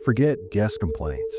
Forget guest complaints.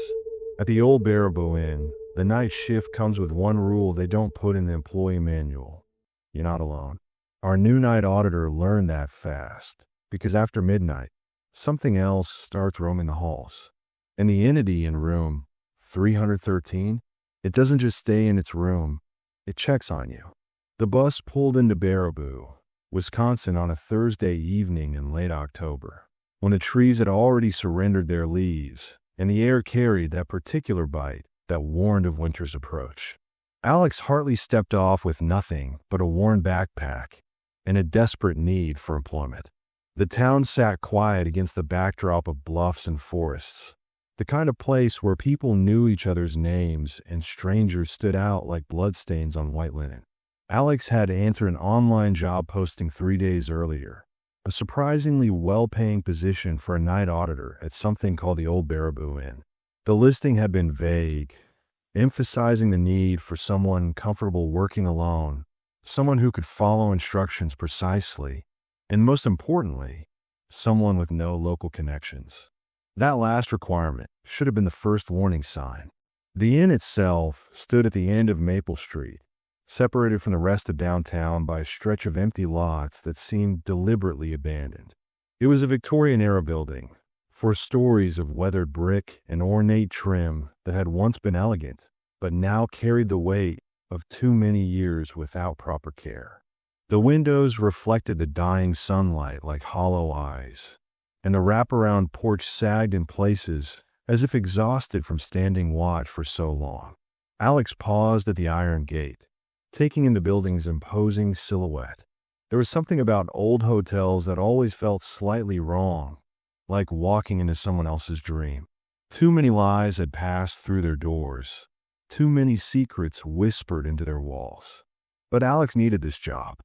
At the old Baraboo Inn, the night shift comes with one rule they don't put in the employee manual. You're not alone. Our new night auditor learned that fast, because after midnight, something else starts roaming the halls. And the entity in room 313, it doesn't just stay in its room, it checks on you. The bus pulled into Baraboo, Wisconsin on a Thursday evening in late October, when the trees had already surrendered their leaves, and the air carried that particular bite that warned of winter's approach. Alex Hartley stepped off with nothing but a worn backpack and a desperate need for employment. The town sat quiet against the backdrop of bluffs and forests, the kind of place where people knew each other's names and strangers stood out like bloodstains on white linen. Alex had answered an online job posting 3 days earlier, a surprisingly well-paying position for a night auditor at something called the Old Baraboo Inn. The listing had been vague, emphasizing the need for someone comfortable working alone, someone who could follow instructions precisely, and most importantly, someone with no local connections. That last requirement should have been the first warning sign. The inn itself stood at the end of Maple Street, separated from the rest of downtown by a stretch of empty lots that seemed deliberately abandoned. It was a Victorian-era building, 4 stories of weathered brick and ornate trim that had once been elegant, but now carried the weight of too many years without proper care. The windows reflected the dying sunlight like hollow eyes, and the wraparound porch sagged in places as if exhausted from standing watch for so long. Alex paused at the iron gate, taking in the building's imposing silhouette. There was something about old hotels that always felt slightly wrong, like walking into someone else's dream. Too many lies had passed through their doors, too many secrets whispered into their walls. But Alex needed this job.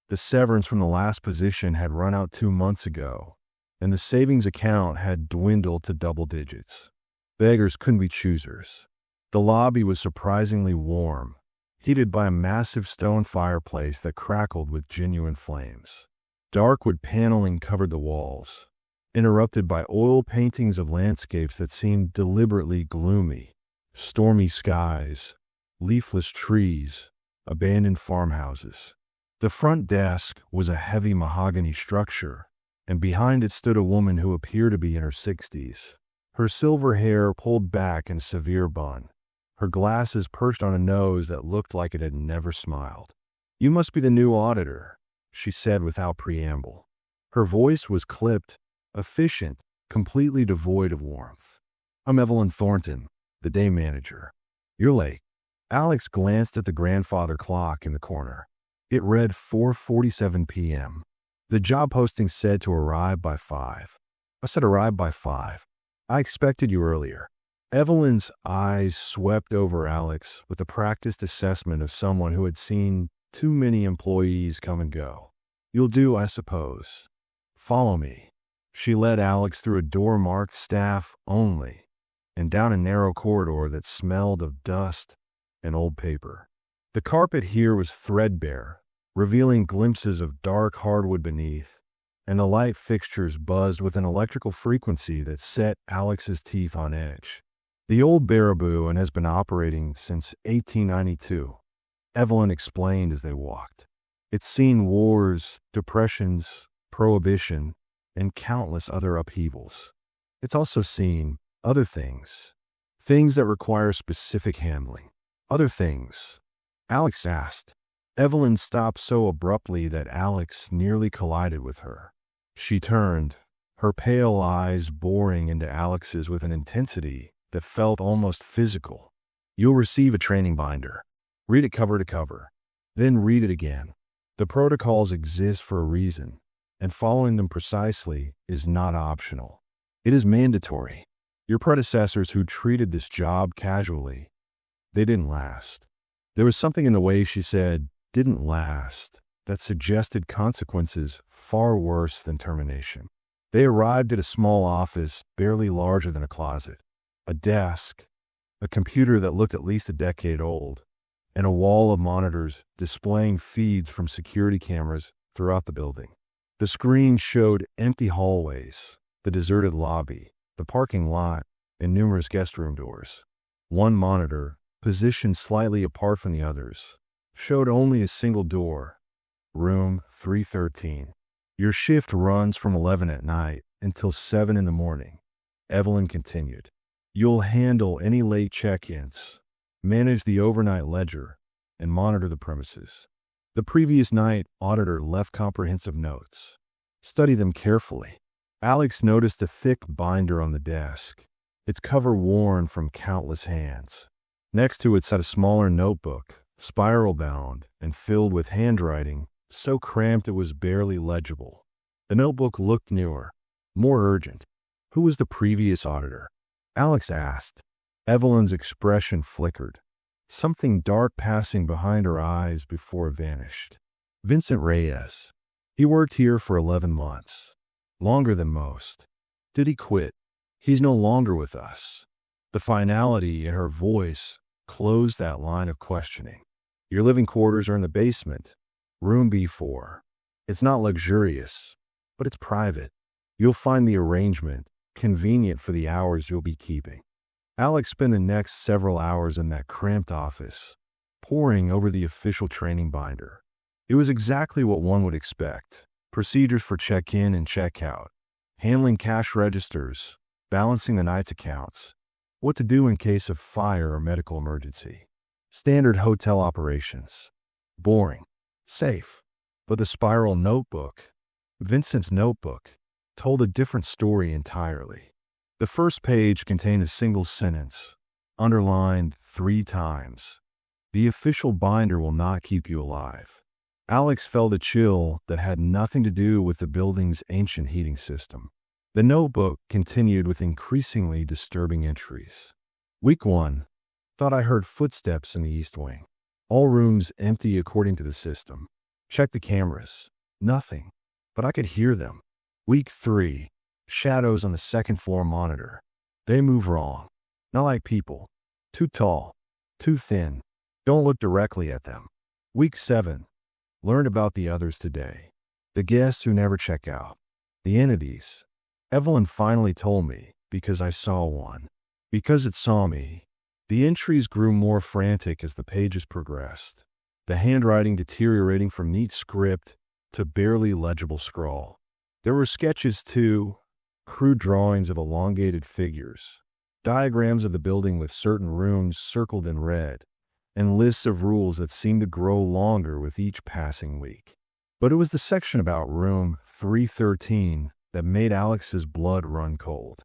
The severance from the last position had run out 2 months ago, and the savings account had dwindled to double digits. Beggars couldn't be choosers. The lobby was surprisingly warm, heated by a massive stone fireplace that crackled with genuine flames. Dark wood paneling covered the walls, interrupted by oil paintings of landscapes that seemed deliberately gloomy. Stormy skies, leafless trees, abandoned farmhouses. The front desk was a heavy mahogany structure, and behind it stood a woman who appeared to be in her 60s. Her silver hair pulled back in a severe bun, her glasses perched on a nose that looked like it had never smiled. "You must be the new auditor," she said without preamble. Her voice was clipped, efficient, completely devoid of warmth. "I'm Evelyn Thornton, the day manager. You're late." Alex glanced at the grandfather clock in the corner. It read 4:47 p.m. The job posting said to arrive by 5. I said arrive by 5. I expected you earlier. Evelyn's eyes swept over Alex with a practiced assessment of someone who had seen too many employees come and go. "You'll do, I suppose. Follow me." She led Alex through a door marked staff only and down a narrow corridor that smelled of dust and old paper. The carpet here was threadbare, revealing glimpses of dark hardwood beneath, and the light fixtures buzzed with an electrical frequency that set Alex's teeth on edge. "The Old Baraboo and has been operating since 1892, Evelyn explained as they walked. "It's seen wars, depressions, prohibition, and countless other upheavals. It's also seen other things that require specific handling." "Other things?" Alex asked. Evelyn stopped so abruptly that Alex nearly collided with her. She turned, her pale eyes boring into Alex's with an intensity that felt almost physical. "You'll receive a training binder. Read it cover to cover. Then read it again. The protocols exist for a reason, and following them precisely is not optional. It is mandatory. Your predecessors who treated this job casually, they didn't last." There was something in the way she said, "didn't last," that suggested consequences far worse than termination. They arrived at a small office barely larger than a closet. A desk, a computer that looked at least a decade old, and a wall of monitors displaying feeds from security cameras throughout the building. The screen showed empty hallways, the deserted lobby, the parking lot, and numerous guest room doors. One monitor, positioned slightly apart from the others, showed only a single door, room 313. Your shift runs from 11 at night until 7 in the morning. Evelyn continued. You'll handle any late check-ins, manage the overnight ledger, and monitor the premises. The previous night, auditor left comprehensive notes. Study them carefully. Alex noticed a thick binder on the desk, its cover worn from countless hands. Next to it sat a smaller notebook, spiral-bound and filled with handwriting so cramped it was barely legible. The notebook looked newer, more urgent. Who was the previous auditor? Alex asked. Evelyn's expression flickered, something dark passing behind her eyes before it vanished. Vincent Reyes. He worked here for 11 months. Longer than most. Did he quit? He's no longer with us. The finality in her voice closed that line of questioning. Your living quarters are in the basement, room B4. It's not luxurious, but it's private. You'll find the arrangement convenient for the hours you'll be keeping. Alex spent the next several hours in that cramped office, poring over the official training binder. It was exactly what one would expect. Procedures for check-in and check-out, handling cash registers, balancing the night's accounts, what to do in case of fire or medical emergency. Standard hotel operations. Boring. Safe. But the spiral notebook, Vincent's notebook, told a different story entirely. The first page contained a single sentence, underlined 3 times. The official binder will not keep you alive. Alex felt a chill that had nothing to do with the building's ancient heating system. The notebook continued with increasingly disturbing entries. Week 1. Thought I heard footsteps in the east wing. All rooms empty according to the system. Checked the cameras. Nothing. But I could hear them. Week 3. Shadows on the second floor monitor. They move wrong. Not like people. Too tall. Too thin. Don't look directly at them. Week 7. Learned about the others today. The guests who never check out. The entities. Evelyn finally told me because I saw one. Because it saw me. The entries grew more frantic as the pages progressed. The handwriting deteriorating from neat script to barely legible scrawl. There were sketches too, crude drawings of elongated figures, diagrams of the building with certain rooms circled in red, and lists of rules that seemed to grow longer with each passing week. But it was the section about room 313 that made Alex's blood run cold.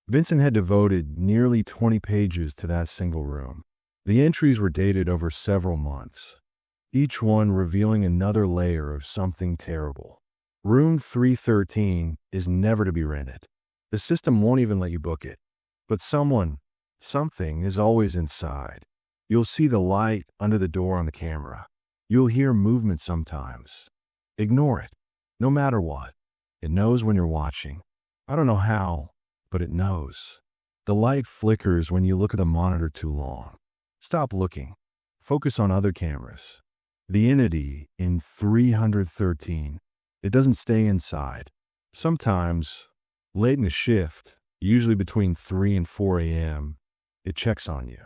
Vincent had devoted nearly 20 pages to that single room. The entries were dated over several months, each one revealing another layer of something terrible. Room 313 is never to be rented. The system won't even let you book it. But something is always inside. You'll see the light under the door on the camera. You'll hear movement sometimes. Ignore it. No matter what. It knows when you're watching. I don't know how, but it knows. The light flickers when you look at the monitor too long. Stop looking. Focus on other cameras. The entity in 313. It doesn't stay inside. Sometimes, late in the shift, usually between 3 and 4 a.m., it checks on you.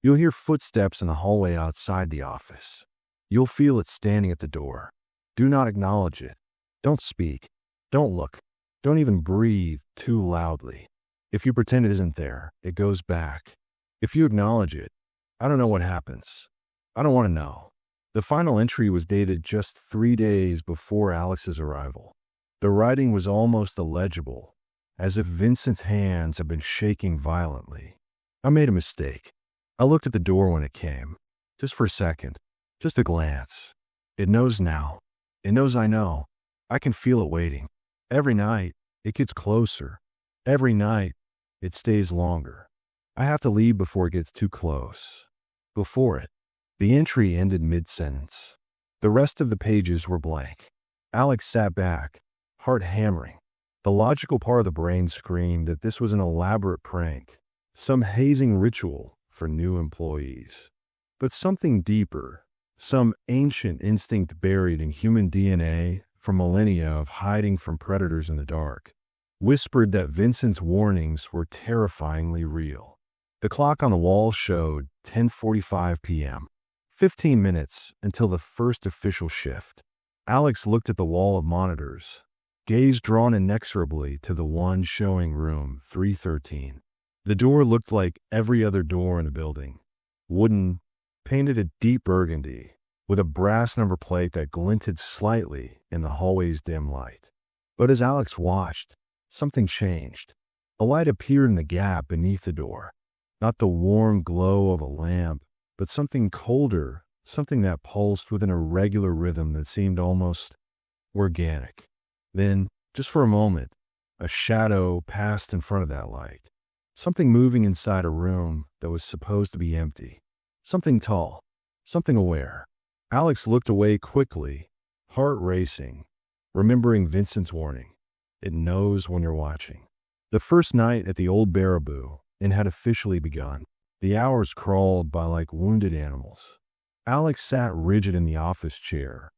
You'll hear footsteps in the hallway outside the office. You'll feel it standing at the door. Do not acknowledge it. Don't speak. Don't look. Don't even breathe too loudly. If you pretend it isn't there, it goes back. If you acknowledge it, I don't know what happens. I don't want to know. The final entry was dated just 3 days before Alex's arrival. The writing was almost illegible, as if Vincent's hands had been shaking violently. I made a mistake. I looked at the door when it came. Just for a second. Just a glance. It knows now. It knows I know. I can feel it waiting. Every night, it gets closer. Every night, it stays longer. I have to leave before it gets too close. Before it. The entry ended mid-sentence. The rest of the pages were blank. Alex sat back, heart hammering. The logical part of the brain screamed that this was an elaborate prank, some hazing ritual for new employees. But something deeper, some ancient instinct buried in human DNA from millennia of hiding from predators in the dark, whispered that Vincent's warnings were terrifyingly real. The clock on the wall showed 10:45 p.m., 15 minutes until the first official shift. Alex looked at the wall of monitors, gaze drawn inexorably to the one showing room 313. The door looked like every other door in the building. Wooden, painted a deep burgundy, with a brass number plate that glinted slightly in the hallway's dim light. But as Alex watched, something changed. A light appeared in the gap beneath the door. Not the warm glow of a lamp, but something colder, something that pulsed with an irregular rhythm that seemed almost organic. Then, just for a moment, a shadow passed in front of that light. Something moving inside a room that was supposed to be empty. Something tall, something aware. Alex looked away quickly, heart racing, remembering Vincent's warning. It knows when you're watching. The first night at the old Baraboo had officially begun. The hours crawled by like wounded animals. Alex sat rigid in the office chair,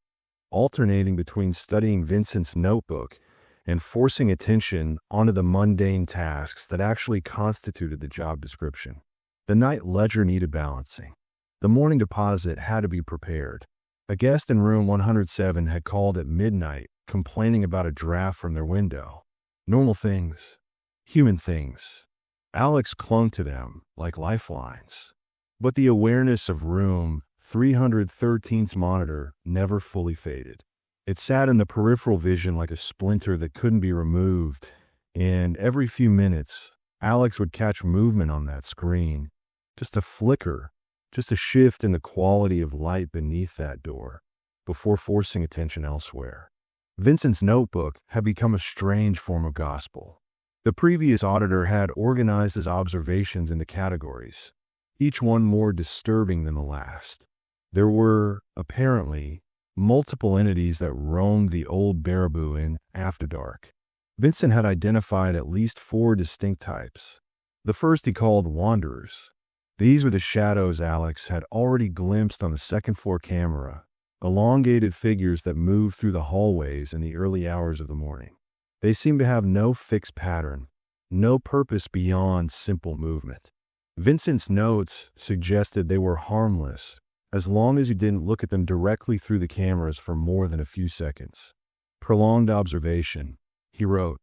alternating between studying Vincent's notebook and forcing attention onto the mundane tasks that actually constituted the job description. The night ledger needed balancing. The morning deposit had to be prepared. A guest in room 107 had called at midnight, complaining about a draft from their window. Normal things. Human things. Alex clung to them like lifelines. But the awareness of room 313's monitor never fully faded. It sat in the peripheral vision like a splinter that couldn't be removed, and every few minutes, Alex would catch movement on that screen. Just a flicker, just a shift in the quality of light beneath that door, before forcing attention elsewhere. Vincent's notebook had become a strange form of gospel. The previous auditor had organized his observations into categories, each one more disturbing than the last. There were, apparently, multiple entities that roamed the old Baraboo after dark. Vincent had identified at least 4 distinct types. The first he called wanderers. These were the shadows Alex had already glimpsed on the second-floor camera, elongated figures that moved through the hallways in the early hours of the morning. They seemed to have no fixed pattern, no purpose beyond simple movement. Vincent's notes suggested they were harmless, as long as you didn't look at them directly through the cameras for more than a few seconds. Prolonged observation, he wrote,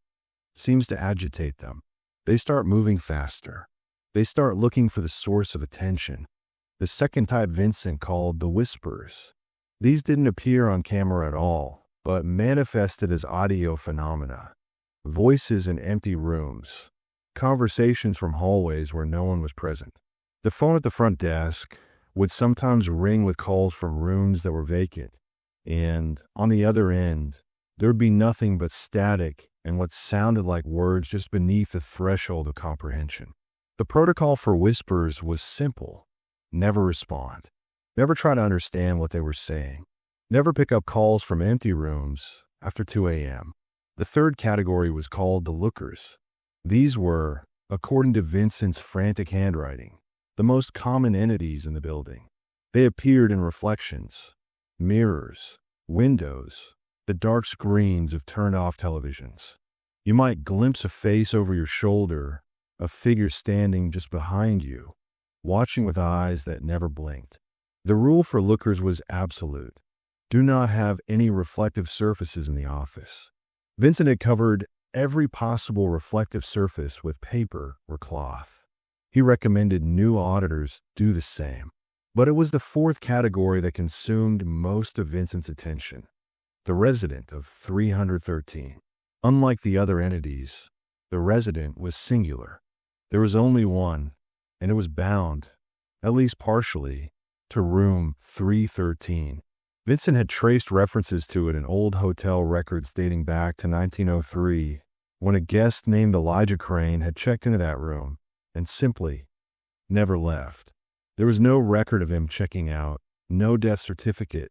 seems to agitate them. They start moving faster. They start looking for the source of attention. The second type Vincent called the whisperers. These didn't appear on camera at all, but manifested as audio phenomena. Voices in empty rooms. Conversations from hallways where no one was present. The phone at the front desk would sometimes ring with calls from rooms that were vacant, and on the other end, there would be nothing but static and what sounded like words just beneath the threshold of comprehension. The protocol for whisperers was simple. Never respond. Never try to understand what they were saying. Never pick up calls from empty rooms after 2 a.m. The third category was called the lookers. These were, according to Vincent's frantic handwriting, the most common entities in the building. They appeared in reflections, mirrors, windows, the dark screens of turned-off televisions. You might glimpse a face over your shoulder, a figure standing just behind you, watching with eyes that never blinked. The rule for lookers was absolute. Do not have any reflective surfaces in the office. Vincent had covered every possible reflective surface with paper or cloth. He recommended new auditors do the same. But it was the fourth category that consumed most of Vincent's attention. The resident of 313. Unlike the other entities, the resident was singular. There was only one, and it was bound, at least partially, to room 313. Vincent had traced references to it in old hotel records dating back to 1903, when a guest named Elijah Crane had checked into that room and simply never left. There was no record of him checking out, no death certificate,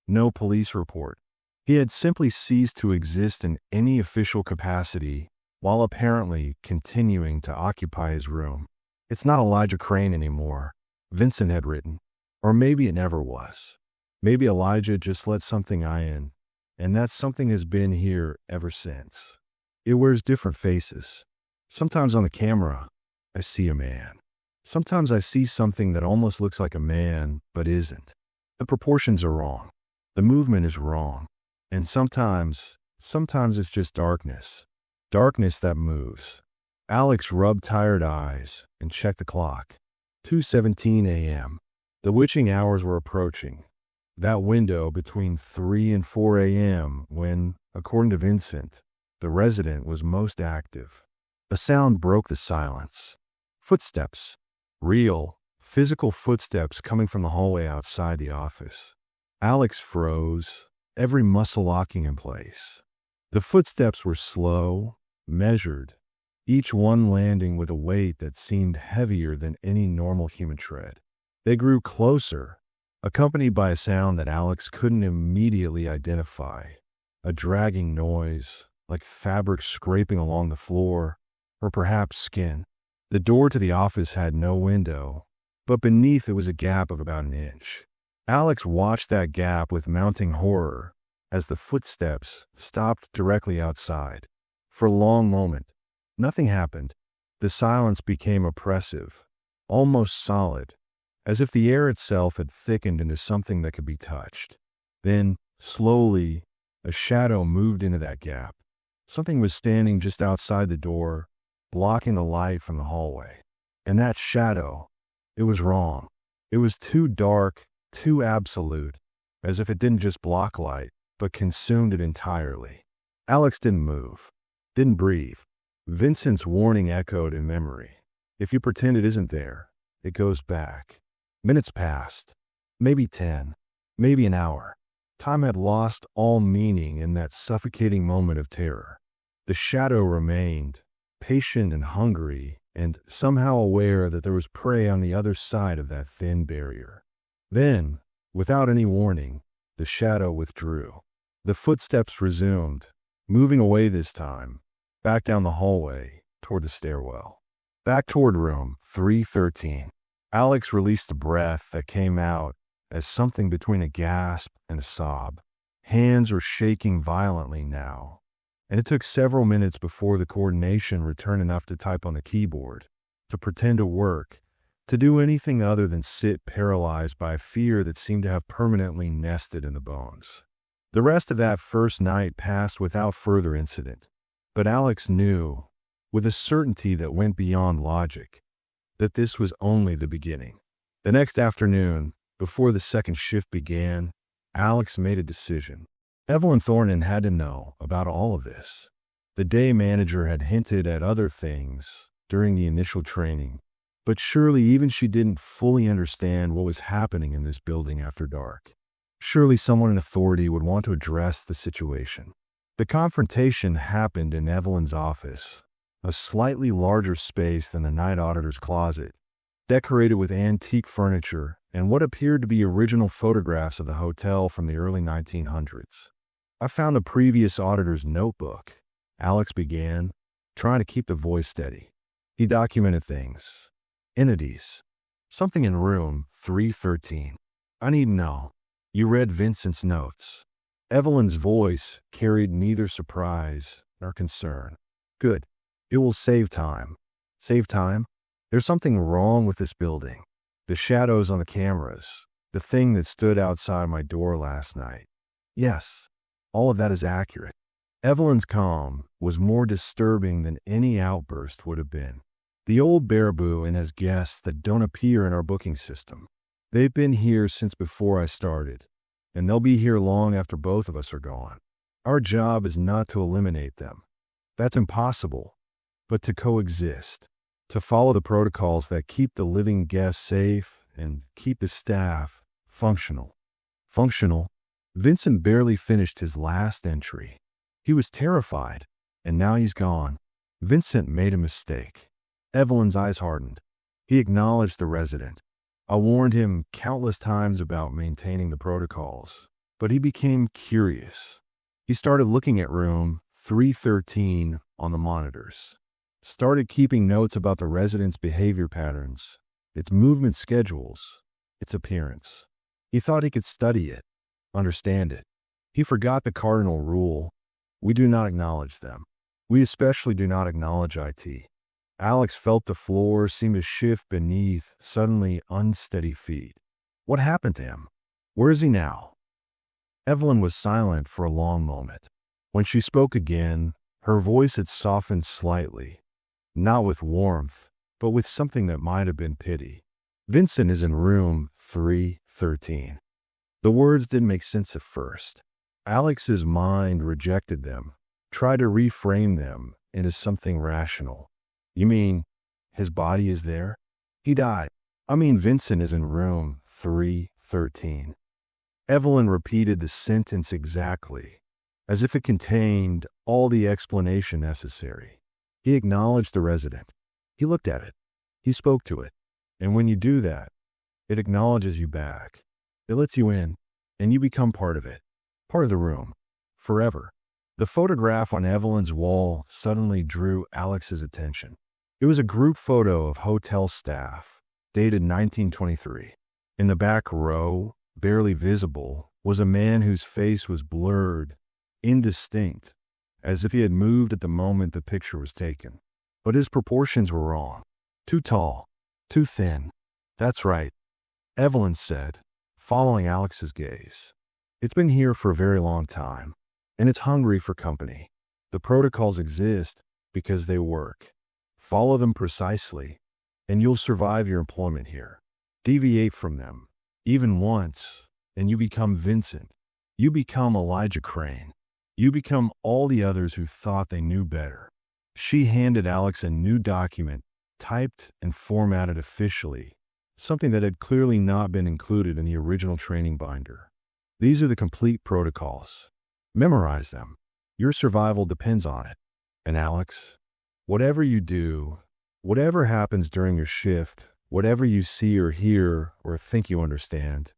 no police report. He had simply ceased to exist in any official capacity while apparently continuing to occupy his room. It's not Elijah Crane anymore, Vincent had written. Or maybe it never was. Maybe Elijah just let something in, and that something has been here ever since. It wears different faces. Sometimes on the camera, I see a man. Sometimes I see something that almost looks like a man, but isn't. The proportions are wrong. The movement is wrong. And sometimes it's just darkness. Darkness that moves. Alex rubbed tired eyes and checked the clock. 2:17 a.m. The witching hours were approaching. That window between 3 and 4 a.m. when, according to Vincent, the resident was most active. A sound broke the silence. Footsteps. Real, physical footsteps coming from the hallway outside the office. Alex froze, every muscle locking in place. The footsteps were slow, measured, each one landing with a weight that seemed heavier than any normal human tread. They grew closer, accompanied by a sound that Alex couldn't immediately identify. A dragging noise, like fabric scraping along the floor, or perhaps skin. The door to the office had no window, but beneath it was a gap of about an inch. Alex watched that gap with mounting horror as the footsteps stopped directly outside. For a long moment, nothing happened. The silence became oppressive, almost solid, as if the air itself had thickened into something that could be touched. Then, slowly, a shadow moved into that gap. Something was standing just outside the door, blocking the light from the hallway. And that shadow, it was wrong. It was too dark, too absolute, as if it didn't just block light, but consumed it entirely. Alex didn't move, didn't breathe. Vincent's warning echoed in memory. If you pretend it isn't there, it goes back. Minutes passed, maybe 10, maybe an hour. Time had lost all meaning in that suffocating moment of terror. The shadow remained, patient and hungry, and somehow aware that there was prey on the other side of that thin barrier. Then, without any warning, the shadow withdrew. The footsteps resumed, moving away this time, back down the hallway, toward the stairwell. Back toward room 313. Alex released a breath that came out as something between a gasp and a sob. Hands were shaking violently now, and it took several minutes before the coordination returned enough to type on the keyboard, to pretend to work, to do anything other than sit paralyzed by a fear that seemed to have permanently nested in the bones. The rest of that first night passed without further incident, but Alex knew, with a certainty that went beyond logic, that this was only the beginning. The next afternoon, before the second shift began, Alex made a decision. Evelyn Thornton had to know about all of this. The day manager had hinted at other things during the initial training, but surely even she didn't fully understand what was happening in this building after dark. Surely someone in authority would want to address the situation. The confrontation happened in Evelyn's office, a slightly larger space than the night auditor's closet, decorated with antique furniture and what appeared to be original photographs of the hotel from the early 1900s. I found the previous auditor's notebook. Alex began, trying to keep the voice steady. He documented things. Entities. Something in room 313. I need to know. You read Vincent's notes. Evelyn's voice carried neither surprise nor concern. Good. It will save time. Save time? There's something wrong with this building. The shadows on the cameras. The thing that stood outside my door last night. Yes, all of that is accurate. Evelyn's calm was more disturbing than any outburst would have been. The old Baraboo and his guests that don't appear in our booking system. They've been here since before I started, and they'll be here long after both of us are gone. Our job is not to eliminate them. That's impossible, but to coexist, to follow the protocols that keep the living guests safe and keep the staff functional. Functional? Vincent barely finished his last entry. He was terrified, and now he's gone. Vincent made a mistake. Evelyn's eyes hardened. He acknowledged the resident. I warned him countless times about maintaining the protocols, but he became curious. He started looking at room 313 on the monitors. Started keeping notes about the resident's behavior patterns, its movement schedules, its appearance. He thought he could study it, understand it. He forgot the cardinal rule: we do not acknowledge them. We especially do not acknowledge IT. Alex felt the floor seem to shift beneath suddenly unsteady feet. What happened to him? Where is he now? Evelyn was silent for a long moment. When she spoke again, her voice had softened slightly, not with warmth, but with something that might have been pity. Vincent is in room 313. The words didn't make sense at first. Alex's mind rejected them, tried to reframe them into something rational. You mean his body is there? He died. I mean, Vincent is in room 313. Evelyn repeated the sentence exactly, as if it contained all the explanation necessary. He acknowledged the resident. He looked at it. He spoke to it. And when you do that, it acknowledges you back. It lets you in, and you become part of it, part of the room, forever. The photograph on Evelyn's wall suddenly drew Alex's attention. It was a group photo of hotel staff, dated 1923. In the back row, barely visible, was a man whose face was blurred, indistinct, as if he had moved at the moment the picture was taken. But his proportions were wrong. Too tall, too thin. That's right, Evelyn said, following Alex's gaze. It's been here for a very long time, and it's hungry for company. The protocols exist because they work. Follow them precisely, and you'll survive your employment here. Deviate from them, even once, and you become Vincent. You become Elijah Crane. You become all the others who thought they knew better. She handed Alex a new document, typed and formatted officially, something that had clearly not been included in the original training binder. These are the complete protocols. Memorize them. Your survival depends on it. And Alex, whatever you do, whatever happens during your shift, whatever you see or hear or think you understand,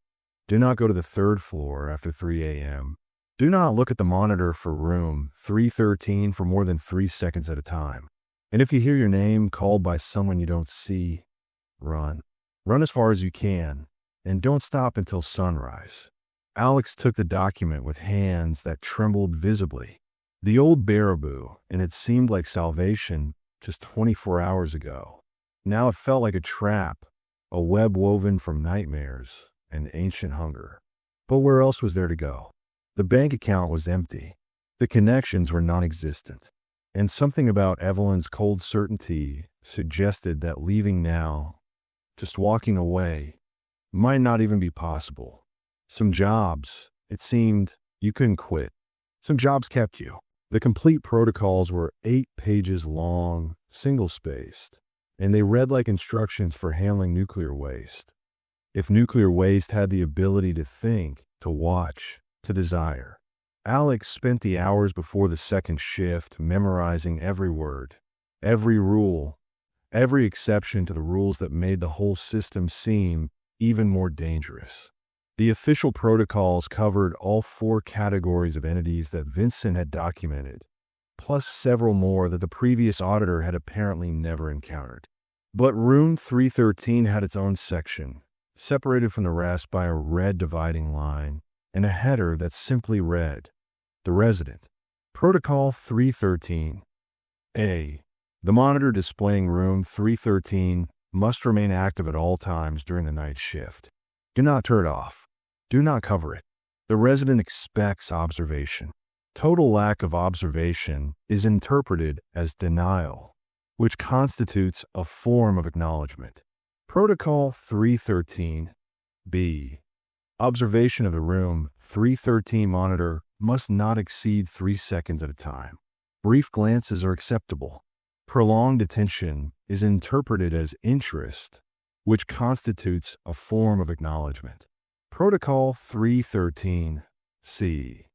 do not go to the third floor after 3 a.m. Do not look at the monitor for room 313 for more than 3 seconds at a time. And if you hear your name called by someone you don't see, run. Run as far as you can, and don't stop until sunrise. Alex took the document with hands that trembled visibly. The old Baraboo, and it seemed like salvation just 24 hours ago. Now it felt like a trap, a web woven from nightmares and ancient hunger. But where else was there to go? The bank account was empty. The connections were non-existent. And something about Evelyn's cold certainty suggested that leaving now, just walking away, might not even be possible. Some jobs, it seemed, you couldn't quit. Some jobs kept you. The complete protocols were 8 pages long, single-spaced, and they read like instructions for handling nuclear waste. If nuclear waste had the ability to think, to watch, to desire. Alex spent the hours before the second shift memorizing every word, every rule, every exception to the rules that made the whole system seem even more dangerous. The official protocols covered all 4 categories of entities that Vincent had documented, plus several more that the previous auditor had apparently never encountered. But room 313 had its own section, separated from the rest by a red dividing line and a header that simply read, "The Resident. Protocol 313. A. The monitor displaying room 313 must remain active at all times during the night shift. Do not turn it off. Do not cover it. The resident expects observation. Total lack of observation is interpreted as denial, which constitutes a form of acknowledgement. Protocol 313. B. Observation of the room 313 monitor must not exceed 3 seconds at a time. Brief glances are acceptable. Prolonged attention is interpreted as interest, which constitutes a form of acknowledgement. Protocol 313. C.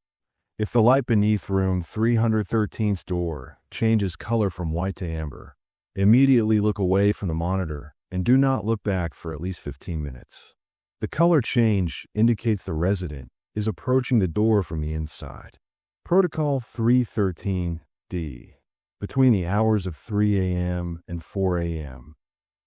If the light beneath room 313's door changes color from white to amber, immediately look away from the monitor and do not look back for at least 15 minutes. The color change indicates the resident is approaching the door from the inside. Protocol 313-D. Between the hours of 3 a.m. and 4 a.m.,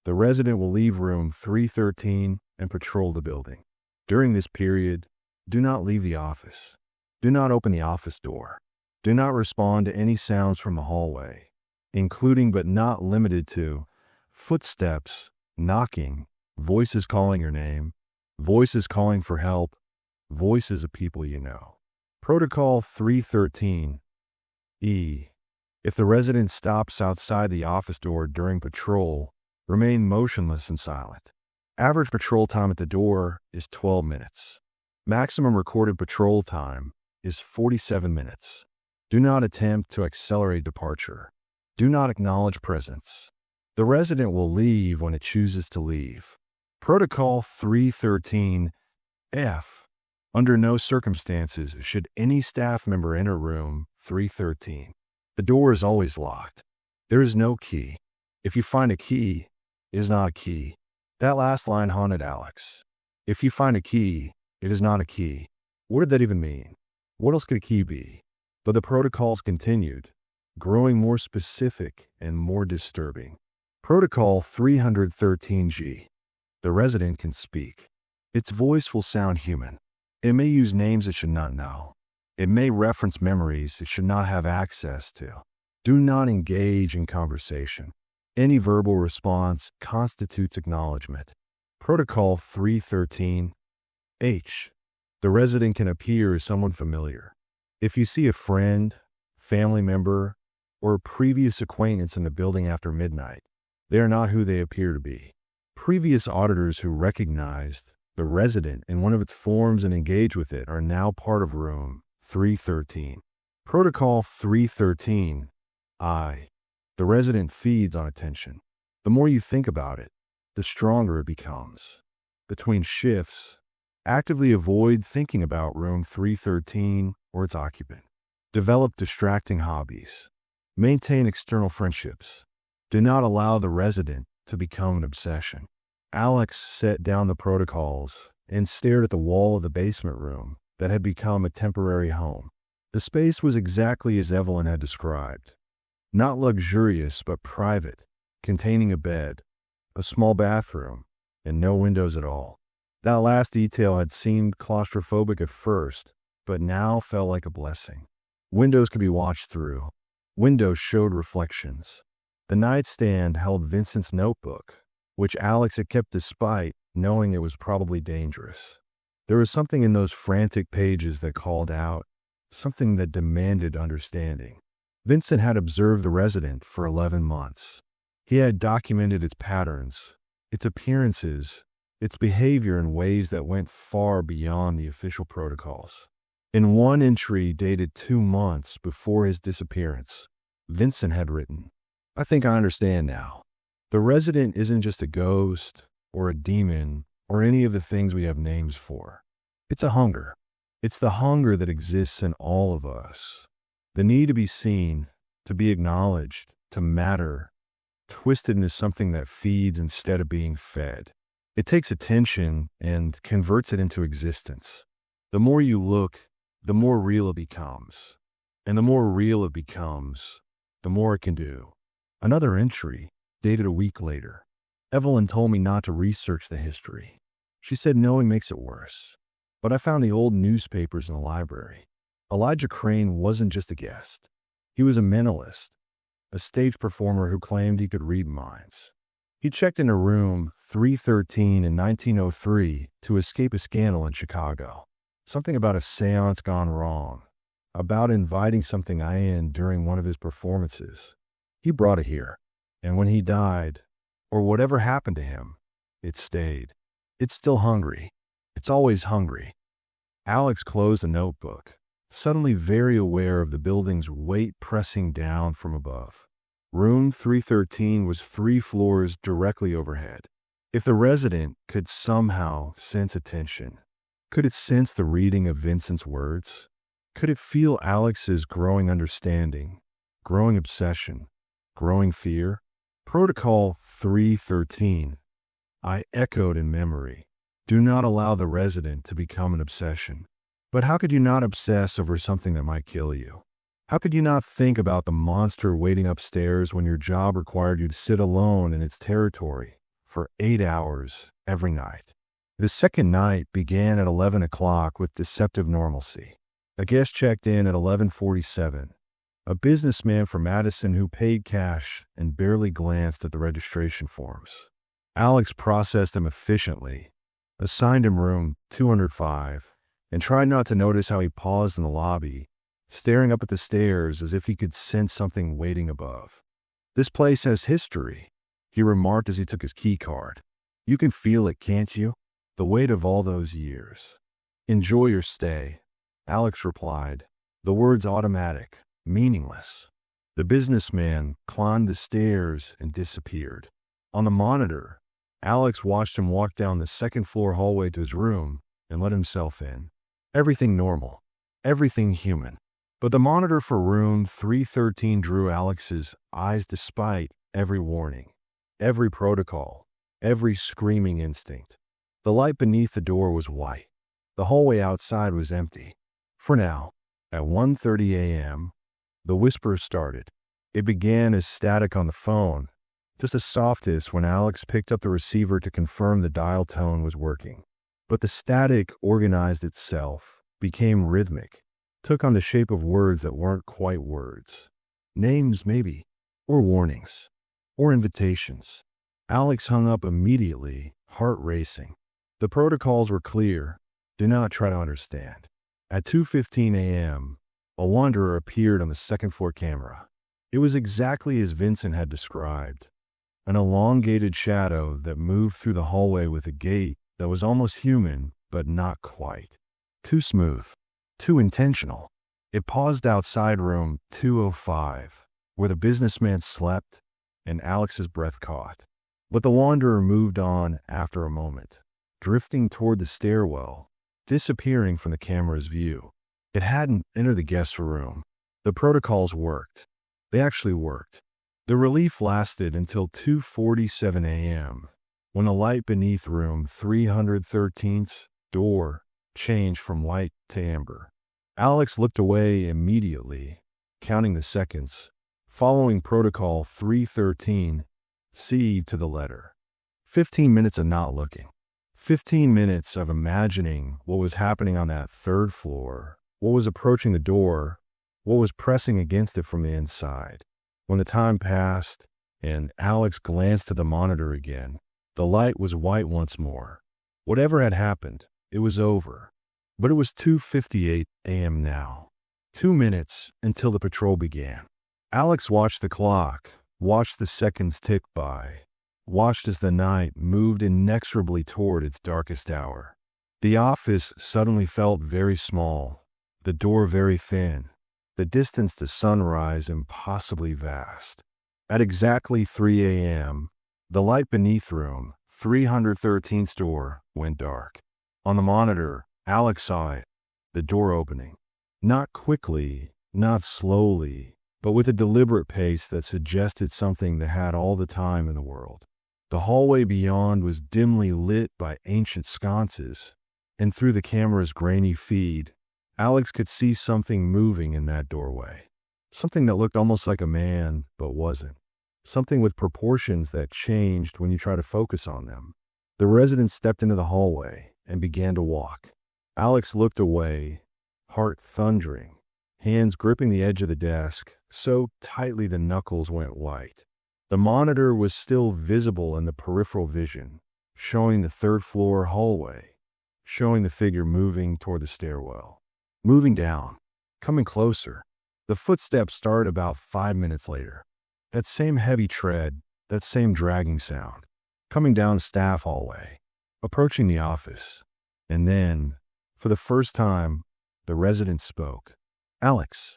the resident will leave room 313 and patrol the building. During this period, do not leave the office. Do not open the office door. Do not respond to any sounds from the hallway, including but not limited to footsteps, knocking, voices calling your name, voices calling for help, voices of people you know. Protocol 313 E. If the resident stops outside the office door during patrol, remain motionless and silent. Average patrol time at the door is 12 minutes. Maximum recorded patrol time is 47 minutes. Do not attempt to accelerate departure. Do not acknowledge presence. The resident will leave when it chooses to leave. Protocol 313 F. Under no circumstances should any staff member enter room 313. The door is always locked. There is no key. If you find a key, it is not a key. That last line haunted Alex. If you find a key, it is not a key. What did that even mean? What else could a key be? But the protocols continued, growing more specific and more disturbing. Protocol 313G. The resident can speak. Its voice will sound human. It may use names it should not know. It may reference memories it should not have access to. Do not engage in conversation. Any verbal response constitutes acknowledgement. Protocol 313H. The resident can appear as someone familiar. If you see a friend, family member, or a previous acquaintance in the building after midnight, they are not who they appear to be. Previous auditors who recognized the resident in one of its forms and engaged with it are now part of room 313. Protocol 313I. The resident feeds on attention. The more you think about it, the stronger it becomes. Between shifts, actively avoid thinking about room 313 or its occupant. Develop distracting hobbies. Maintain external friendships. Do not allow the resident to become an obsession. Alex set down the protocols and stared at the wall of the basement room that had become a temporary home. The space was exactly as Evelyn had described. Not luxurious, but private, containing a bed, a small bathroom, and no windows at all. That last detail had seemed claustrophobic at first, but now felt like a blessing. Windows could be watched through. Windows showed reflections. The nightstand held Vincent's notebook, which Alex had kept despite knowing it was probably dangerous. There was something in those frantic pages that called out, something that demanded understanding. Vincent had observed the resident for 11 months. He had documented its patterns, its appearances, its behavior in ways that went far beyond the official protocols. In one entry dated 2 months before his disappearance, Vincent had written, "I think I understand now. The resident isn't just a ghost or a demon or any of the things we have names for. It's a hunger. It's the hunger that exists in all of us. The need to be seen, to be acknowledged, to matter, twisted into something that feeds instead of being fed. It takes attention and converts it into existence. The more you look, the more real it becomes. And the more real it becomes, the more it can do." Another entry, dated a week later. Evelyn told me not to research the history. She said knowing makes it worse. But I found the old newspapers in the library. Elijah Crane wasn't just a guest. He was a mentalist, a stage performer who claimed he could read minds. He checked into room 313 in 1903 to escape a scandal in Chicago. Something about a seance gone wrong, about inviting something in during one of his performances. He brought it here, and when he died, or whatever happened to him, it stayed. It's still hungry. It's always hungry. Alex closed the notebook, suddenly very aware of the building's weight pressing down from above. Room 313 was 3 floors directly overhead. If the resident could somehow sense attention, could it sense the reading of Vincent's words? Could it feel Alex's growing understanding, growing obsession, growing fear? Protocol 313. I echoed in memory. Do not allow the resident to become an obsession. But how could you not obsess over something that might kill you? How could you not think about the monster waiting upstairs when your job required you to sit alone in its territory for 8 hours every night? The second night began at 11 o'clock with deceptive normalcy. A guest checked in at 11:47. A businessman from Madison who paid cash and barely glanced at the registration forms. Alex processed him efficiently, assigned him room 205, and tried not to notice how he paused in the lobby, staring up at the stairs as if he could sense something waiting above. "This place has history," he remarked as he took his key card. "You can feel it, can't you? The weight of all those years." "Enjoy your stay," Alex replied, the words automatic, meaningless. The businessman climbed the stairs and disappeared. On the monitor, Alex watched him walk down the second-floor hallway to his room and let himself in. Everything normal, everything human. But the monitor for room 313 drew Alex's eyes despite every warning, every protocol, every screaming instinct. The light beneath the door was white. The hallway outside was empty. For now, at 1:30 a.m., the whisper started. It began as static on the phone, just a soft hiss when Alex picked up the receiver to confirm the dial tone was working. But the static organized itself, became rhythmic, took on the shape of words that weren't quite words. Names, maybe, or warnings, or invitations. Alex hung up immediately, heart racing. The protocols were clear. Do not try to understand. At 2:15 a.m., a wanderer appeared on the second-floor camera. It was exactly as Vincent had described. An elongated shadow that moved through the hallway with a gait that was almost human, but not quite. Too smooth. Too intentional. It paused outside room 205, where the businessman slept, and Alex's breath caught. But the wanderer moved on after a moment, drifting toward the stairwell, disappearing from the camera's view. It hadn't entered the guest room. The protocols worked. They actually worked. The relief lasted until 2:47 a.m., when the light beneath room 313's door changed from white to amber. Alex looked away immediately, counting the seconds, following protocol 313, C to the letter. 15 minutes of not looking. 15 minutes of imagining what was happening on that third floor, what was approaching the door, what was pressing against it from the inside. When the time passed, and Alex glanced at the monitor again, the light was white once more. Whatever had happened, it was over. But it was 2:58 a.m. now. 2 minutes until the patrol began. Alex watched the clock, watched the seconds tick by, watched as the night moved inexorably toward its darkest hour. The office suddenly felt very small, the door very thin, the distance to sunrise impossibly vast. At exactly 3 a.m., the light beneath room 313's door went dark. On the monitor, Alex saw it, the door opening. Not quickly, not slowly, but with a deliberate pace that suggested something that had all the time in the world. The hallway beyond was dimly lit by ancient sconces, and through the camera's grainy feed, Alex could see something moving in that doorway. Something that looked almost like a man, but wasn't. Something with proportions that changed when you try to focus on them. The resident stepped into the hallway and began to walk. Alex looked away, heart thundering, hands gripping the edge of the desk so tightly the knuckles went white. The monitor was still visible in the peripheral vision, showing the third-floor hallway, showing the figure moving toward the stairwell. Moving down, coming closer. The footsteps started about 5 minutes later. That same heavy tread, that same dragging sound. Coming down staff hallway, approaching the office. And then, for the first time, the resident spoke. Alex.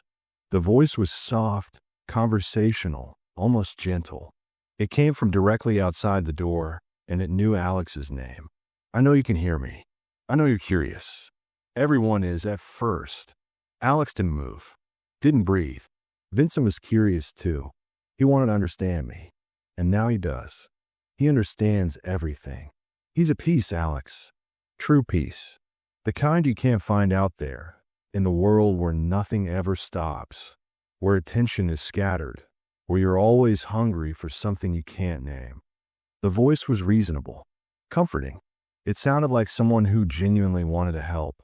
The voice was soft, conversational, almost gentle. It came from directly outside the door, and it knew Alex's name. I know you can hear me. I know you're curious. Everyone is at first. Alex didn't move, didn't breathe. Vincent was curious too. He wanted to understand me. And now he does. He understands everything. He's a peace, Alex. True peace. The kind you can't find out there, in the world where nothing ever stops, where attention is scattered, where you're always hungry for something you can't name. The voice was reasonable, comforting. It sounded like someone who genuinely wanted to help,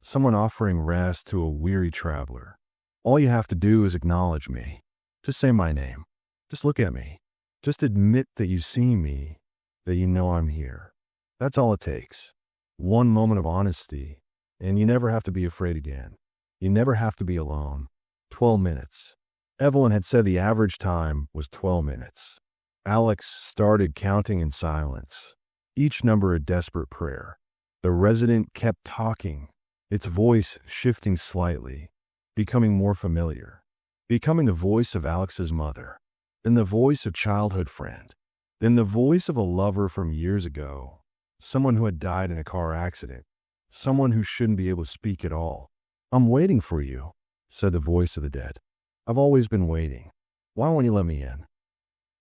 someone offering rest to a weary traveler. All you have to do is acknowledge me. Just say my name. Just look at me. Just admit that you see me, that you know I'm here. That's all it takes. One moment of honesty, and you never have to be afraid again. You never have to be alone. 12 minutes. Evelyn had said the average time was 12 minutes. Alex started counting in silence, each number a desperate prayer. The resident kept talking, its voice shifting slightly, becoming more familiar, becoming the voice of Alex's mother, then the voice of childhood friend, then the voice of a lover from years ago, someone who had died in a car accident, someone who shouldn't be able to speak at all. "I'm waiting for you," said the voice of the dead. "I've always been waiting. Why won't you let me in?"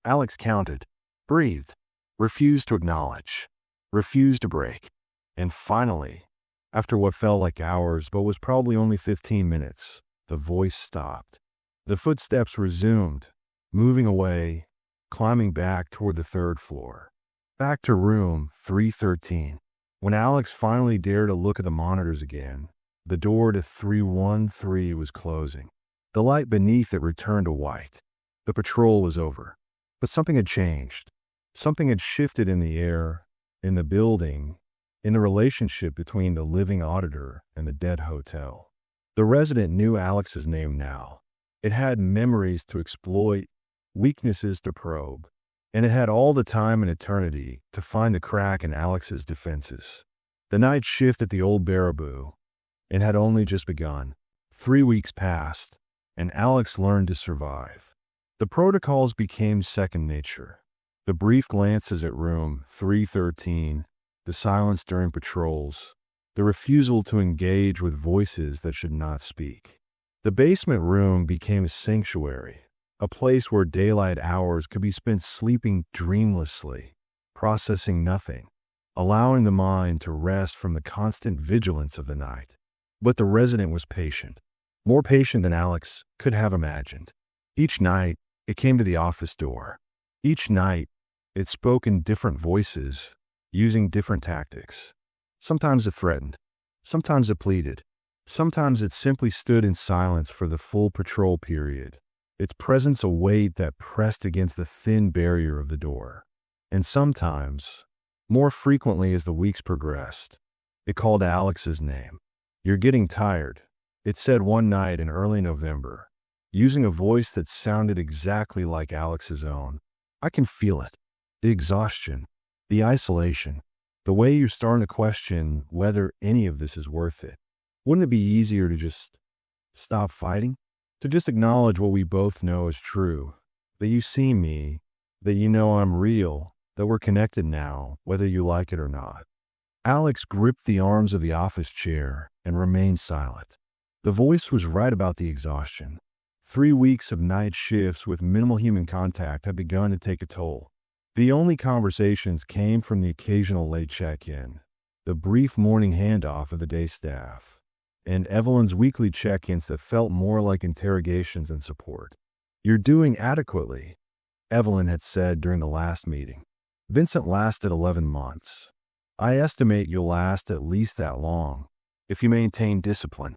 Alex counted, breathed, refused to acknowledge, refused to break. And finally, after what felt like hours but was probably only 15 minutes, the voice stopped. The footsteps resumed, moving away, climbing back toward the third floor, back to room 313. When Alex finally dared to look at the monitors again, the door to 313 was closing. The light beneath it returned to white. The patrol was over. But something had changed. Something had shifted in the air, in the building, in the relationship between the living auditor and the dead hotel. The resident knew Alex's name now. It had memories to exploit, weaknesses to probe, and it had all the time and eternity to find the crack in Alex's defenses. The night shift at the old Baraboo, it had only just begun. 3 weeks passed, and Alex learned to survive. The protocols became second nature. The brief glances at room 313, the silence during patrols, the refusal to engage with voices that should not speak. The basement room became a sanctuary, a place where daylight hours could be spent sleeping dreamlessly, processing nothing, allowing the mind to rest from the constant vigilance of the night. But the resident was patient, more patient than Alex could have imagined. Each night, it came to the office door. Each night, it spoke in different voices, using different tactics. Sometimes it threatened. Sometimes it pleaded. Sometimes it simply stood in silence for the full patrol period, its presence a weight that pressed against the thin barrier of the door. And sometimes, more frequently as the weeks progressed, it called Alex's name. "You're getting tired," it said one night in early November, using a voice that sounded exactly like Alex's own. "I can feel it. The exhaustion, the isolation, the way you're starting to question whether any of this is worth it. Wouldn't it be easier to just stop fighting? To just acknowledge what we both know is true, that you see me, that you know I'm real, that we're connected now, whether you like it or not." Alex gripped the arms of the office chair and remained silent. The voice was right about the exhaustion. 3 weeks of night shifts with minimal human contact had begun to take a toll. The only conversations came from the occasional late check-in, the brief morning handoff of the day staff, and Evelyn's weekly check-ins that felt more like interrogations than support. "You're doing adequately," Evelyn had said during the last meeting. "Vincent lasted 11 months. I estimate you'll last at least that long, if you maintain discipline."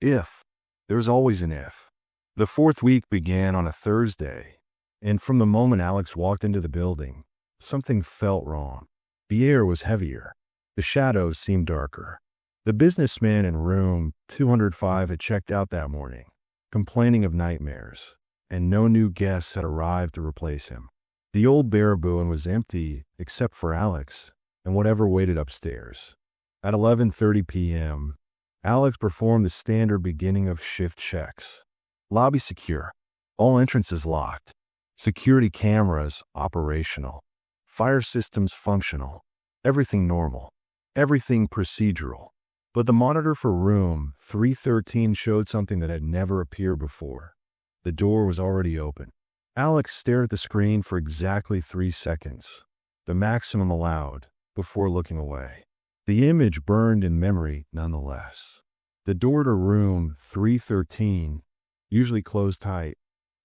If. There's always an if. The 4th week began on a Thursday, and from the moment Alex walked into the building, something felt wrong. The air was heavier. The shadows seemed darker. The businessman in room 205 had checked out that morning, complaining of nightmares, and no new guests had arrived to replace him. The old Baraboo was empty except for Alex and whatever waited upstairs. At 11:30 p.m., Alex performed the standard beginning of shift checks. Lobby secure. All entrances locked. Security cameras operational. Fire systems functional. Everything normal. Everything procedural. But the monitor for room 313 showed something that had never appeared before. The door was already open. Alex stared at the screen for exactly 3 seconds, the maximum allowed, before looking away. The image burned in memory nonetheless. The door to room 313, usually closed tight,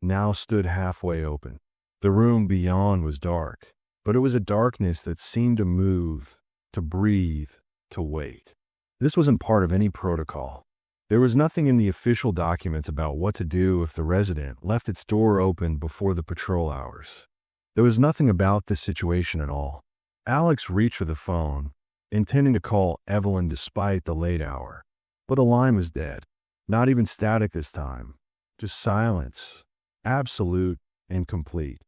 now stood halfway open. The room beyond was dark, but it was a darkness that seemed to move, to breathe, to wait. This wasn't part of any protocol. There was nothing in the official documents about what to do if the resident left its door open before the patrol hours. There was nothing about this situation at all. Alex reached for the phone, intending to call Evelyn despite the late hour. But the line was dead. Not even static this time. Just silence. Absolute and complete.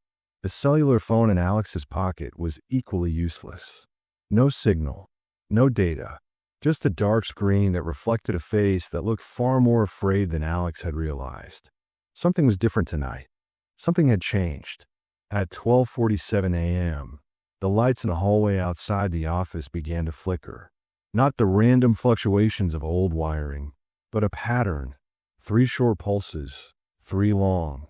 The cellular phone in Alex's pocket was equally useless. No signal. No data. Just a dark screen that reflected a face that looked far more afraid than Alex had realized. Something was different tonight. Something had changed. At 12:47 a.m., the lights in the hallway outside the office began to flicker. Not the random fluctuations of old wiring, but a pattern. 3 short pulses, 3 long,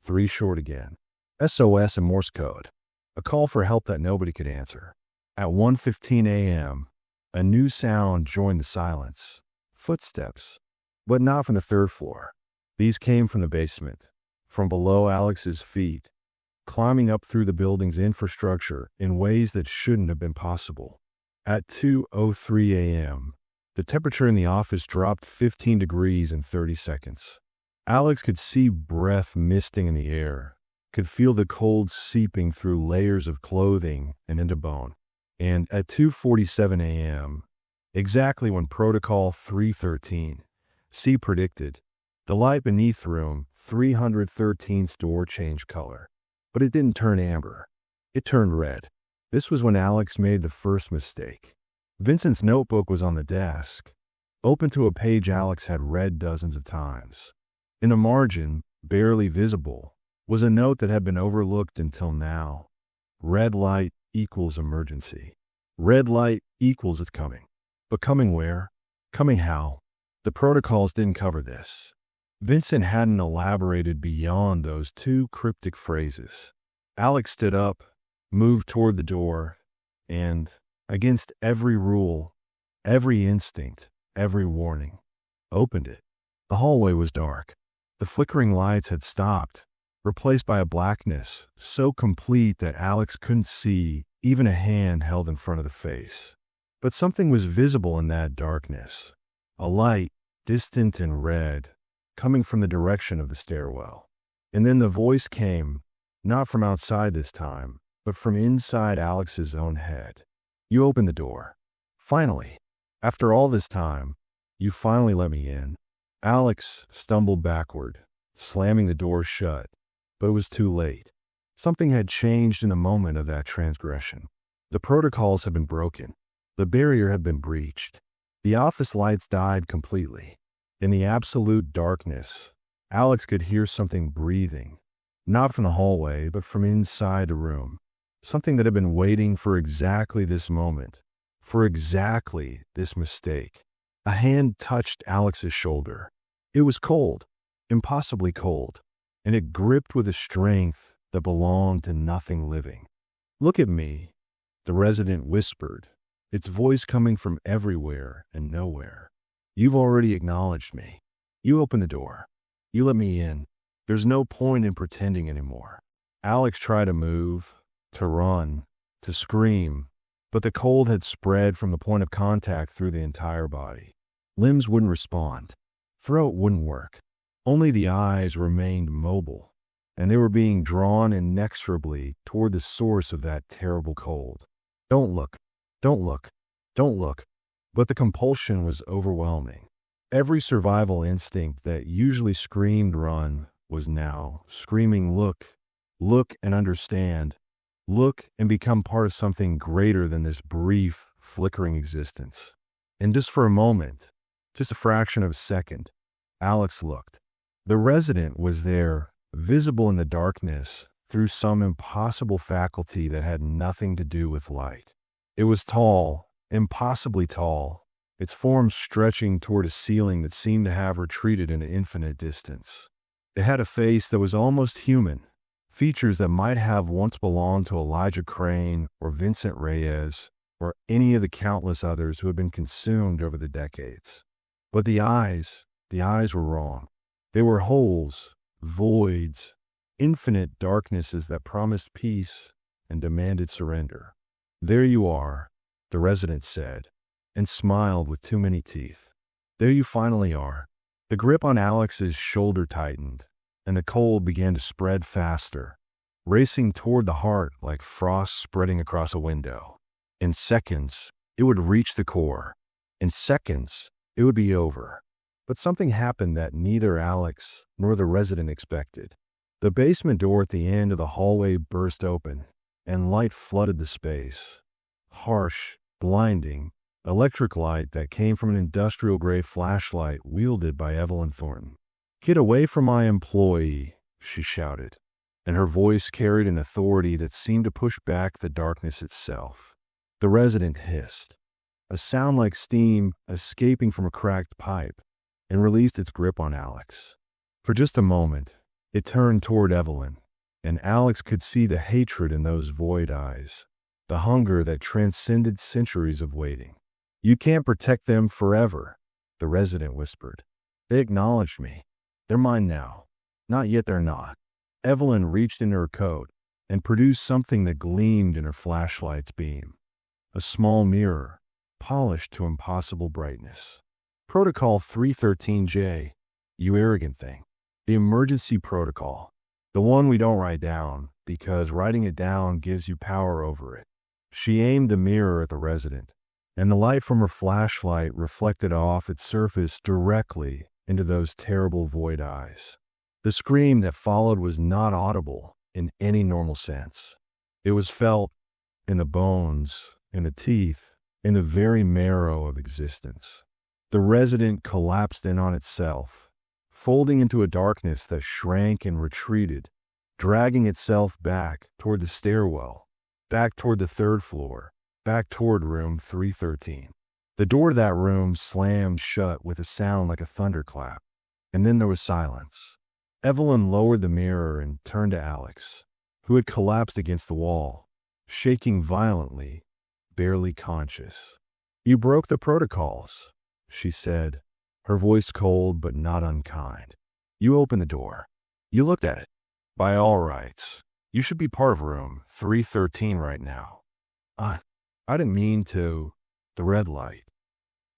3 short again. SOS and Morse code. A call for help that nobody could answer. At 1:15 a.m., a new sound joined the silence. Footsteps. But not from the 3rd floor. These came from the basement, from below Alex's feet, climbing up through the building's infrastructure in ways that shouldn't have been possible. At 2:03 a.m., the temperature in the office dropped 15 degrees in 30 seconds. Alex could see breath misting in the air, could feel the cold seeping through layers of clothing and into bone. And at 2:47 a.m., exactly when Protocol 313C predicted, the light beneath room 313's door changed color. But it didn't turn amber. It turned red. This was when Alex made the first mistake. Vincent's notebook was on the desk, open to a page Alex had read dozens of times. In the margin, barely visible, was a note that had been overlooked until now. Red light equals emergency. Red light equals it's coming. But coming where? Coming how? The protocols didn't cover this. Vincent hadn't elaborated beyond those 2 cryptic phrases. Alex stood up, moved toward the door, and, against every rule, every instinct, every warning, opened it. The hallway was dark. The flickering lights had stopped, replaced by a blackness so complete that Alex couldn't see even a hand held in front of the face. But something was visible in that darkness. A light, distant and red, coming from the direction of the stairwell. And then the voice came, not from outside this time, but from inside Alex's own head. You opened the door. Finally. After all this time, you finally let me in. Alex stumbled backward, slamming the door shut, but it was too late. Something had changed in the moment of that transgression. The protocols had been broken. The barrier had been breached. The office lights died completely. In the absolute darkness, Alex could hear something breathing, not from the hallway, but from inside the room. Something that had been waiting for exactly this moment, for exactly this mistake. A hand touched Alex's shoulder. It was cold, impossibly cold, and it gripped with a strength that belonged to nothing living. Look at me, the resident whispered, its voice coming from everywhere and nowhere. You've already acknowledged me. You opened the door. You let me in. There's no point in pretending anymore. Alex tried to move, to run, to scream, but the cold had spread from the point of contact through the entire body. Limbs wouldn't respond. Throat wouldn't work. Only the eyes remained mobile, and they were being drawn inexorably toward the source of that terrible cold. Don't look. Don't look. Don't look. But the compulsion was overwhelming. Every survival instinct that usually screamed run was now screaming look, look and understand, look and become part of something greater than this brief, flickering existence. And just for a moment, just a fraction of a second, Alex looked. The resident was there, visible in the darkness through some impossible faculty that had nothing to do with light. It was tall, impossibly tall, its form stretching toward a ceiling that seemed to have retreated into infinite distance. It had a face that was almost human, features that might have once belonged to Elijah Crane or Vincent Reyes or any of the countless others who had been consumed over the decades. But the eyes were wrong. They were holes, voids, infinite darknesses that promised peace and demanded surrender. There you are, the resident said, and smiled with too many teeth. There you finally are. The grip on Alex's shoulder tightened, and the cold began to spread faster, racing toward the heart like frost spreading across a window. In seconds, it would reach the core. In seconds, it would be over. But something happened that neither Alex nor the resident expected. The basement door at the end of the hallway burst open, and light flooded the space. Harsh, blinding, electric light that came from an industrial-grade flashlight wielded by Evelyn Thornton. "Get away from my employee," she shouted, and her voice carried an authority that seemed to push back the darkness itself. The resident hissed, a sound like steam escaping from a cracked pipe, and released its grip on Alex. For just a moment, it turned toward Evelyn, and Alex could see the hatred in those void eyes, the hunger that transcended centuries of waiting. "You can't protect them forever," the resident whispered. "They acknowledged me. They're mine now. Not yet they're not." Evelyn reached into her coat and produced something that gleamed in her flashlight's beam. A small mirror, polished to impossible brightness. "Protocol 313J, you arrogant thing. The emergency protocol. The one we don't write down, because writing it down gives you power over it." She aimed the mirror at the resident, and the light from her flashlight reflected off its surface directly into those terrible void eyes. The scream that followed was not audible in any normal sense. It was felt in the bones, in the teeth, in the very marrow of existence. The resident collapsed in on itself, folding into a darkness that shrank and retreated, dragging itself back toward the stairwell, back toward the third floor, back toward room 313. The door to that room slammed shut with a sound like a thunderclap, and then there was silence. Evelyn lowered the mirror and turned to Alex, who had collapsed against the wall, shaking violently, barely conscious. "You broke the protocols," she said, her voice cold but not unkind. "You opened the door. You looked at it. By all rights, you should be part of room 313 right now." I didn't mean to." The red light.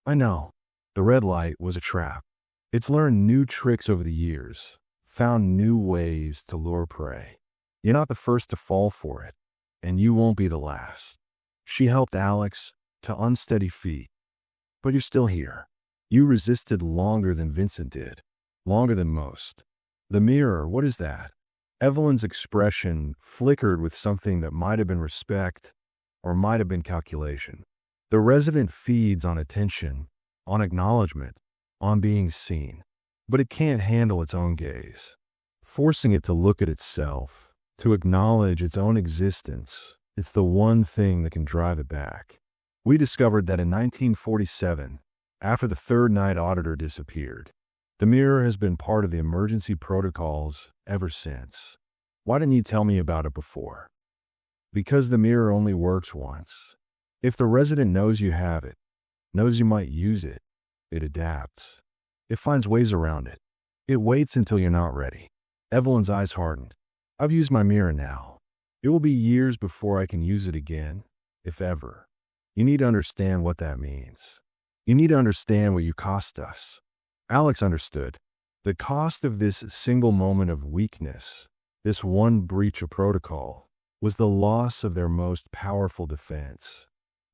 "I know. The red light was a trap. It's learned new tricks over the years, found new ways to lure prey. You're not the first to fall for it, and you won't be the last." She helped Alex to unsteady feet. "But you're still here. You resisted longer than Vincent did, longer than most." "The mirror, what is that?" Evelyn's expression flickered with something that might have been respect or might have been calculation. The resident feeds on attention, on acknowledgement, on being seen, but it can't handle its own gaze. Forcing it to look at itself, to acknowledge its own existence, it's the one thing that can drive it back. We discovered that in 1947, after the third night auditor disappeared, the mirror has been part of the emergency protocols ever since. "Why didn't you tell me about it before?" "Because the mirror only works once. If the resident knows you have it, knows you might use it, it adapts. It finds ways around it. It waits until you're not ready." Evelyn's eyes hardened. "I've used my mirror now. It will be years before I can use it again, if ever. You need to understand what that means. You need to understand what you cost us." Alex understood. The cost of this single moment of weakness, this one breach of protocol, was the loss of their most powerful defense.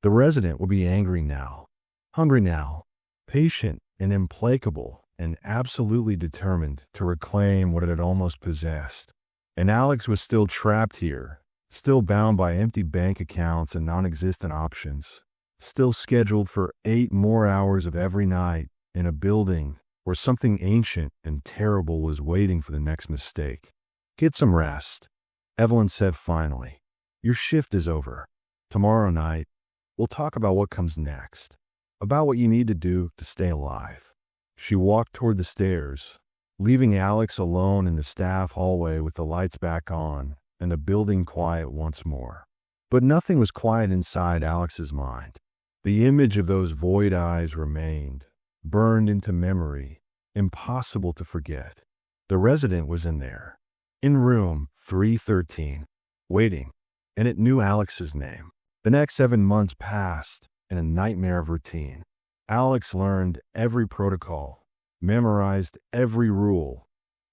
The resident would be angry now, hungry now, patient and implacable, and absolutely determined to reclaim what it had almost possessed. And Alex was still trapped here, still bound by empty bank accounts and non-existent options, still scheduled for 8 more hours of every night in a building where something ancient and terrible was waiting for the next mistake. "Get some rest," Evelyn said finally. "Your shift is over. Tomorrow night, we'll talk about what comes next, about what you need to do to stay alive." She walked toward the stairs, leaving Alex alone in the staff hallway with the lights back on and the building quiet once more. But nothing was quiet inside Alex's mind. The image of those void eyes remained, burned into memory, impossible to forget. The resident was in there, in room 313, waiting, and it knew Alex's name. The next 7 months passed, and a nightmare of routine. Alex learned every protocol, memorized every rule,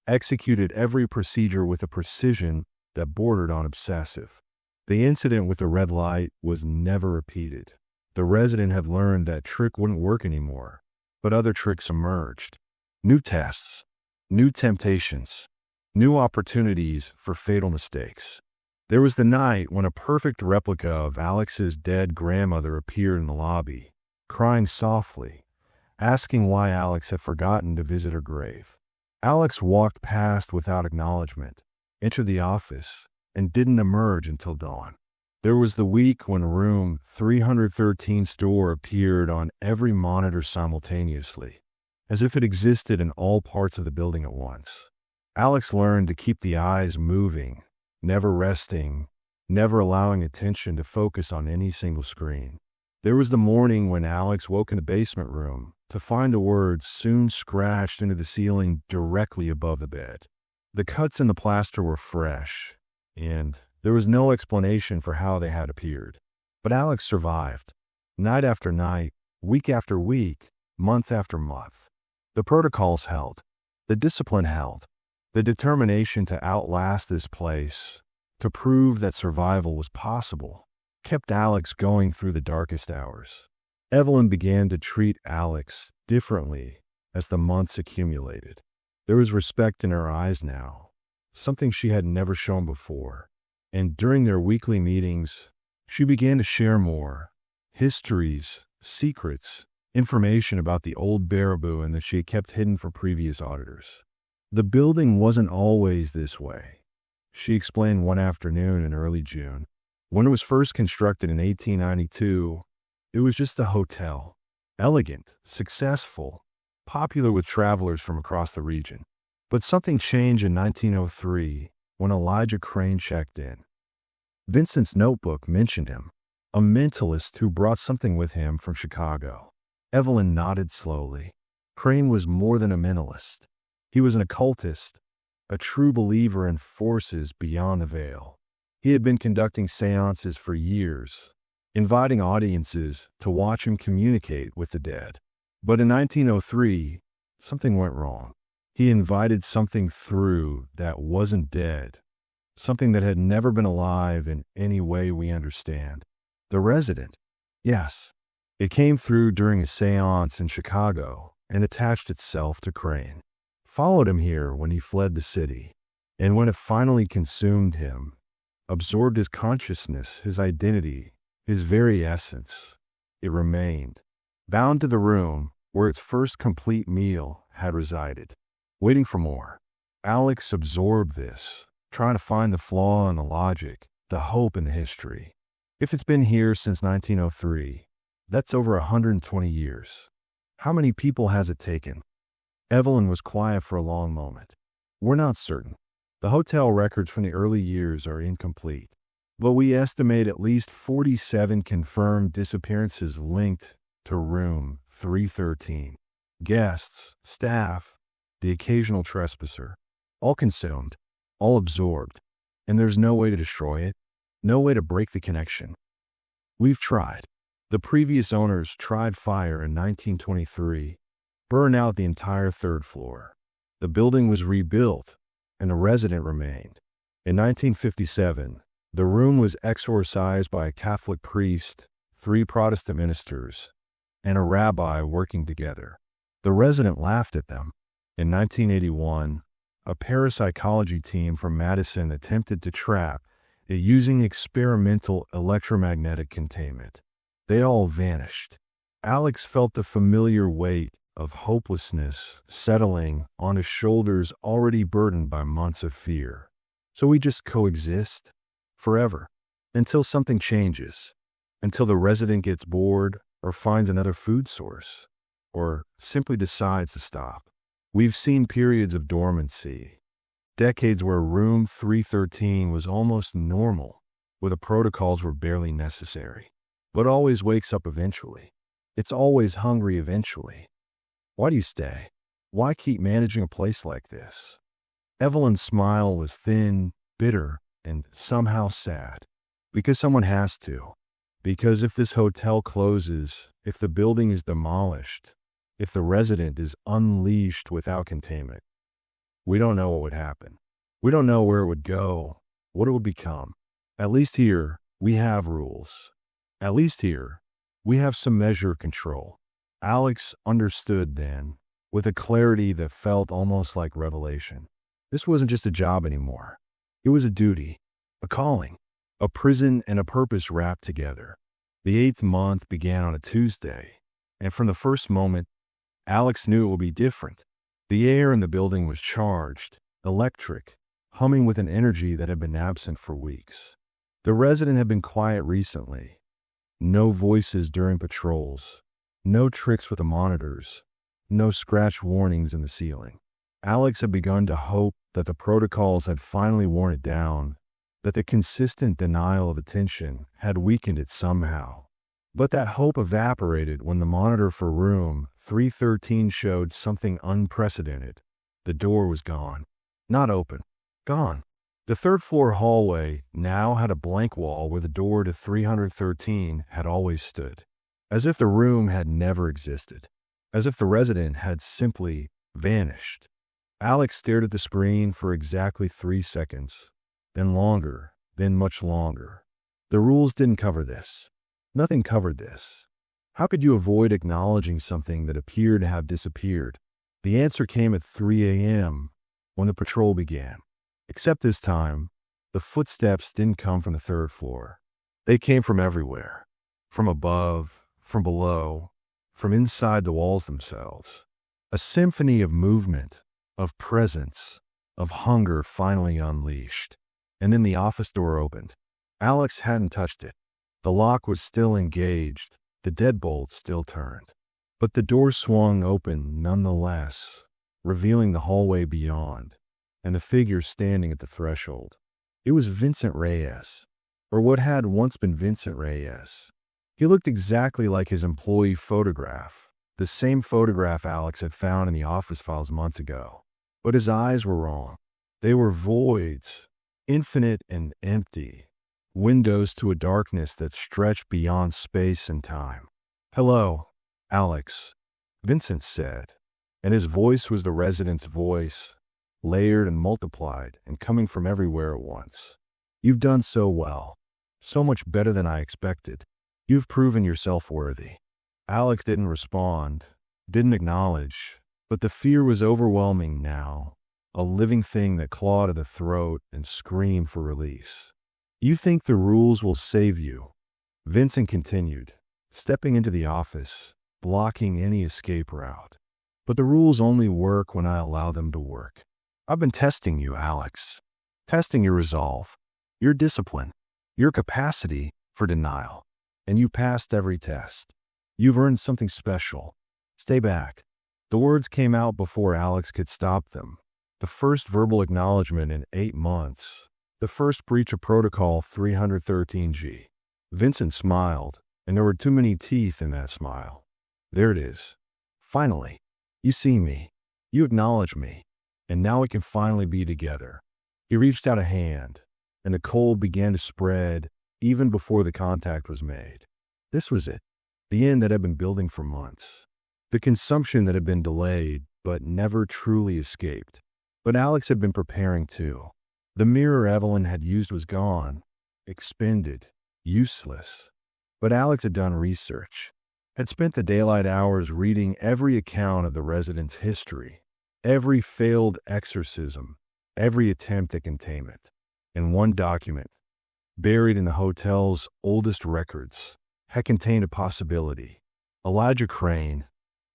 executed every procedure with a precision that bordered on obsessive. The incident with the red light was never repeated. The resident had learned that trick wouldn't work anymore, but other tricks emerged. New tests, new temptations, new opportunities for fatal mistakes. There was the night when a perfect replica of Alex's dead grandmother appeared in the lobby, crying softly, asking why Alex had forgotten to visit her grave. Alex walked past without acknowledgement, entered the office, and didn't emerge until dawn. There was the week when room 313's door appeared on every monitor simultaneously, as if it existed in all parts of the building at once. Alex learned to keep the eyes moving, never resting, never allowing attention to focus on any single screen. There was the morning when Alex woke in the basement room to find the words soon scratched into the ceiling directly above the bed. The cuts in the plaster were fresh, and there was no explanation for how they had appeared. But Alex survived. Night after night, week after week, month after month. The protocols held. The discipline held. The determination to outlast this place, to prove that survival was possible, kept Alex going through the darkest hours. Evelyn began to treat Alex differently as the months accumulated. There was respect in her eyes now, something she had never shown before. And during their weekly meetings, she began to share more histories, secrets, information about the old Baraboo and that she had kept hidden from previous auditors. The building wasn't always this way, she explained one afternoon in early June. When it was first constructed in 1892, it was just a hotel, elegant, successful, popular with travelers from across the region. But something changed in 1903 when Elijah Crane checked in. Vincent's notebook mentioned him, a mentalist who brought something with him from Chicago. Evelyn nodded slowly. Crane was more than a mentalist. He was an occultist, a true believer in forces beyond the veil. He had been conducting seances for years, inviting audiences to watch him communicate with the dead. But in 1903, something went wrong. He invited something through that wasn't dead, something that had never been alive in any way we understand. The resident, yes, it came through during a seance in Chicago and attached itself to Crane. Followed him here when he fled the city, and when it finally consumed him, absorbed his consciousness, his identity, his very essence, it remained, bound to the room where its first complete meal had resided, waiting for more. Alex absorbed this, trying to find the flaw in the logic, the hope in the history. If it's been here since 1903, that's over 120 years. How many people has it taken? Evelyn was quiet for a long moment. We're not certain. The hotel records from the early years are incomplete, but we estimate at least 47 confirmed disappearances linked to room 313. Guests, staff, the occasional trespasser, all consumed, all absorbed, and there's no way to destroy it, no way to break the connection. We've tried. The previous owners tried fire in 1923, burned out the entire third floor. The building was rebuilt, and the resident remained. In 1957, the room was exorcised by a Catholic priest, 3 Protestant ministers, and a rabbi working together. The resident laughed at them. In 1981, a parapsychology team from Madison attempted to trap it using experimental electromagnetic containment. They all vanished. Alex felt the familiar weight of hopelessness settling on his shoulders already burdened by months of fear. So we just coexist forever until something changes, until the resident gets bored or finds another food source, or simply decides to stop. We've seen periods of dormancy, decades where room 313 was almost normal, where the protocols were barely necessary, but always wakes up eventually. It's always hungry eventually. Why do you stay? Why keep managing a place like this? Evelyn's smile was thin, bitter, and somehow sad. Because someone has to. Because if this hotel closes, if the building is demolished, if the resident is unleashed without containment, we don't know what would happen. We don't know where it would go, what it would become. At least here, we have rules. At least here, we have some measure of control. Alex understood then, with a clarity that felt almost like revelation. This wasn't just a job anymore. It was a duty, a calling, a prison and a purpose wrapped together. The 8th month began on a Tuesday, and from the first moment, Alex knew it would be different. The air in the building was charged, electric, humming with an energy that had been absent for weeks. The resident had been quiet recently. No voices during patrols, no tricks with the monitors, no scratch warnings in the ceiling. Alex had begun to hope that the protocols had finally worn it down, that the consistent denial of attention had weakened it somehow. But that hope evaporated when the monitor for room 313 showed something unprecedented. The door was gone. Not open. Gone. The third-floor hallway now had a blank wall where the door to 313 had always stood, as if the room had never existed, as if the resident had simply vanished. Alex stared at the screen for exactly 3 seconds, then longer, then much longer. The rules didn't cover this. Nothing covered this. How could you avoid acknowledging something that appeared to have disappeared? The answer came at 3 a.m. when the patrol began. Except this time, the footsteps didn't come from the 3rd floor. They came from everywhere. From above, from below, from inside the walls themselves. A symphony of movement, of presence, of hunger finally unleashed. And then the office door opened. Alex hadn't touched it. The lock was still engaged, the deadbolt still turned. But the door swung open nonetheless, revealing the hallway beyond, and a figure standing at the threshold. It was Vincent Reyes, or what had once been Vincent Reyes. He looked exactly like his employee photograph, the same photograph Alex had found in the office files months ago. But his eyes were wrong. They were voids, infinite and empty, windows to a darkness that stretched beyond space and time. "Hello, Alex," Vincent said, and his voice was the resident's voice, layered and multiplied and coming from everywhere at once. "You've done so well, so much better than I expected. You've proven yourself worthy." Alex didn't respond, didn't acknowledge, but the fear was overwhelming now, a living thing that clawed at the throat and screamed for release. "You think the rules will save you," Vincent continued, stepping into the office, blocking any escape route. "But the rules only work when I allow them to work. I've been testing you, Alex. Testing your resolve, your discipline, your capacity for denial. And you passed every test. You've earned something special. Stay back." The words came out before Alex could stop them. The first verbal acknowledgement in 8 months. The first breach of Protocol 313G. Vincent smiled, and there were too many teeth in that smile. "There it is. Finally. You see me. You acknowledge me. And now we can finally be together." He reached out a hand, and the cold began to spread even before the contact was made. This was it. The end that had been building for months. The consumption that had been delayed, but never truly escaped. But Alex had been preparing too. The mirror Evelyn had used was gone, expended, useless. But Alex had done research, had spent the daylight hours reading every account of the resident's history, every failed exorcism, every attempt at containment. And one document, buried in the hotel's oldest records, had contained a possibility. "Elijah Crane,"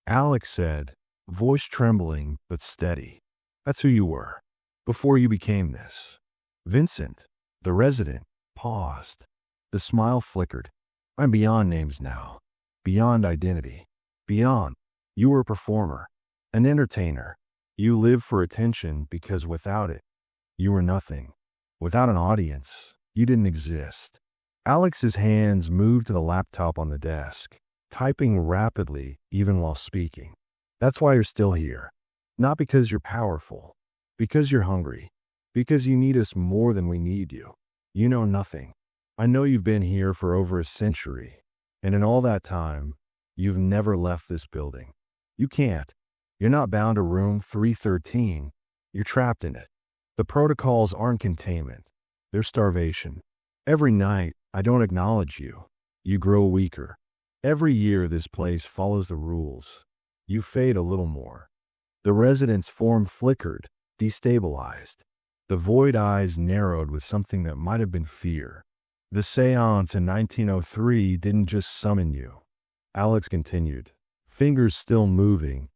Alex said, voice trembling but steady. "That's who you were, before you became this." Vincent, the resident, paused. The smile flickered. "I'm beyond names now, beyond identity, beyond. You were a performer, an entertainer. You lived for attention because without it, you were nothing. Without an audience, you didn't exist." Alex's hands moved to the laptop on the desk, typing rapidly even while speaking. "That's why you're still here. Not because you're powerful, because you're hungry, because you need us more than we need you. You know nothing. I know you've been here for over a century, and in all that time, you've never left this building. You can't. You're not bound to room 313. You're trapped in it. The protocols aren't containment. They're starvation. Every night, I don't acknowledge you. You grow weaker. Every year, this place follows the rules. You fade a little more. The resident's form flickered, destabilized. The void eyes narrowed with something that might have been fear. The seance in 1903 didn't just summon you. Alex continued, fingers still moving,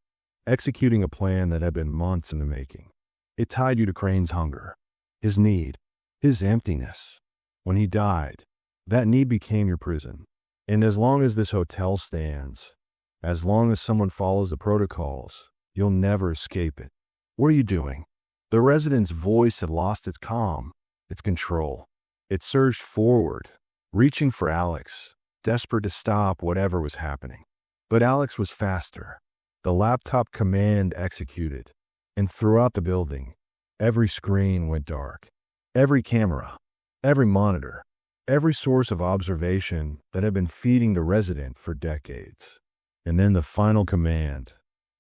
executing a plan that had been months in the making. It tied you to Crane's hunger, his need, his emptiness. When he died, that need became your prison. And as long as this hotel stands, as long as someone follows the protocols, you'll never escape it. What are you doing? The resident's voice had lost its calm, its control. It surged forward, reaching for Alex, desperate to stop whatever was happening. But Alex was faster. The laptop command executed, and throughout the building, every screen went dark. Every camera, every monitor, every source of observation that had been feeding the resident for decades. And then the final command,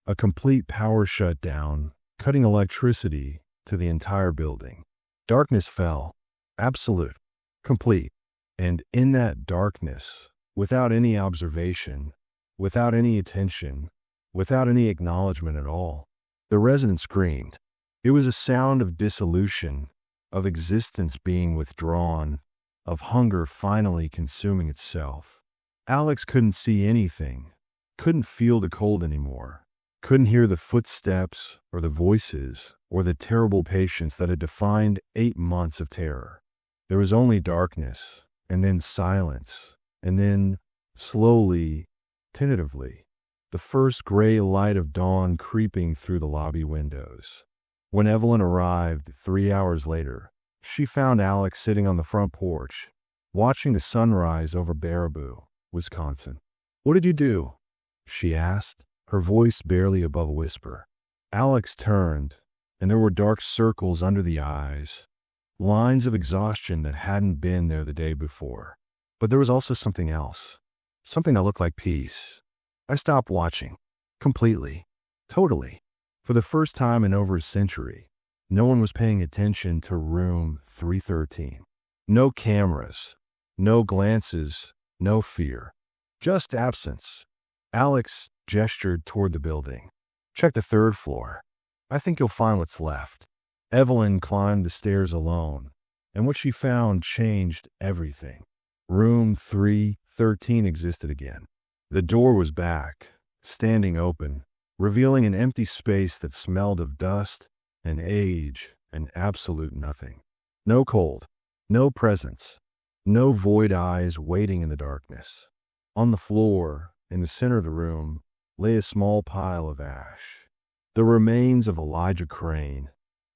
a complete power shutdown, cutting electricity to the entire building. Darkness fell, absolute, complete. And in that darkness, without any observation, without any attention, without any acknowledgement at all, the resident screamed. It was a sound of dissolution, of existence being withdrawn, of hunger finally consuming itself. Alex couldn't see anything, couldn't feel the cold anymore, couldn't hear the footsteps or the voices or the terrible patience that had defined 8 months of terror. There was only darkness, and then silence, and then, slowly, tentatively, the first gray light of dawn creeping through the lobby windows. When Evelyn arrived 3 hours later, she found Alex sitting on the front porch, watching the sunrise over Baraboo, Wisconsin. "What did you do?" she asked, her voice barely above a whisper. Alex turned, and there were dark circles under the eyes, lines of exhaustion that hadn't been there the day before. But there was also something else, something that looked like peace. I stopped watching, completely, totally. For the first time in over a century, no one was paying attention to room 313. No cameras, no glances, no fear, just absence. Alex gestured toward the building. "Check the 3rd floor. I think you'll find what's left." Evelyn climbed the stairs alone, and what she found changed everything. Room 313 existed again. The door was back, standing open, revealing an empty space that smelled of dust and age and absolute nothing. No cold, no presence, no void eyes waiting in the darkness. On the floor, in the center of the room, lay a small pile of ash. The remains of Elijah Crane,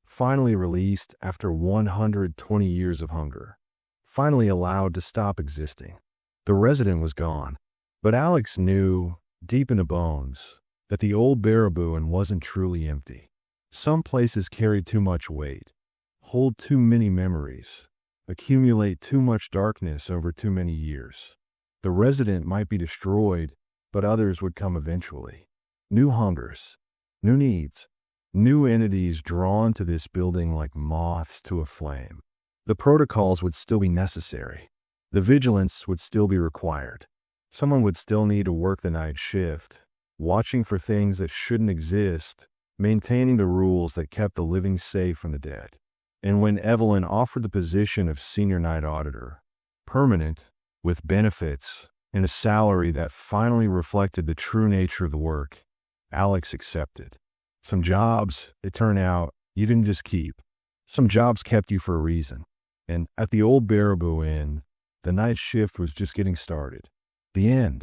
finally released after 120 years of hunger, finally allowed to stop existing. The resident was gone, but Alex knew, deep in the bones, that the old Baraboo wasn't truly empty. Some places carry too much weight, hold too many memories, accumulate too much darkness over too many years. The resident might be destroyed, but others would come eventually. New hungers, new needs, new entities drawn to this building like moths to a flame. The protocols would still be necessary. The vigilance would still be required. Someone would still need to work the night shift, watching for things that shouldn't exist, maintaining the rules that kept the living safe from the dead. And when Evelyn offered the position of senior night auditor, permanent, with benefits, and a salary that finally reflected the true nature of the work, Alex accepted. Some jobs, it turned out, you didn't just keep. Some jobs kept you for a reason. And at the old Baraboo Inn, the night shift was just getting started. The end.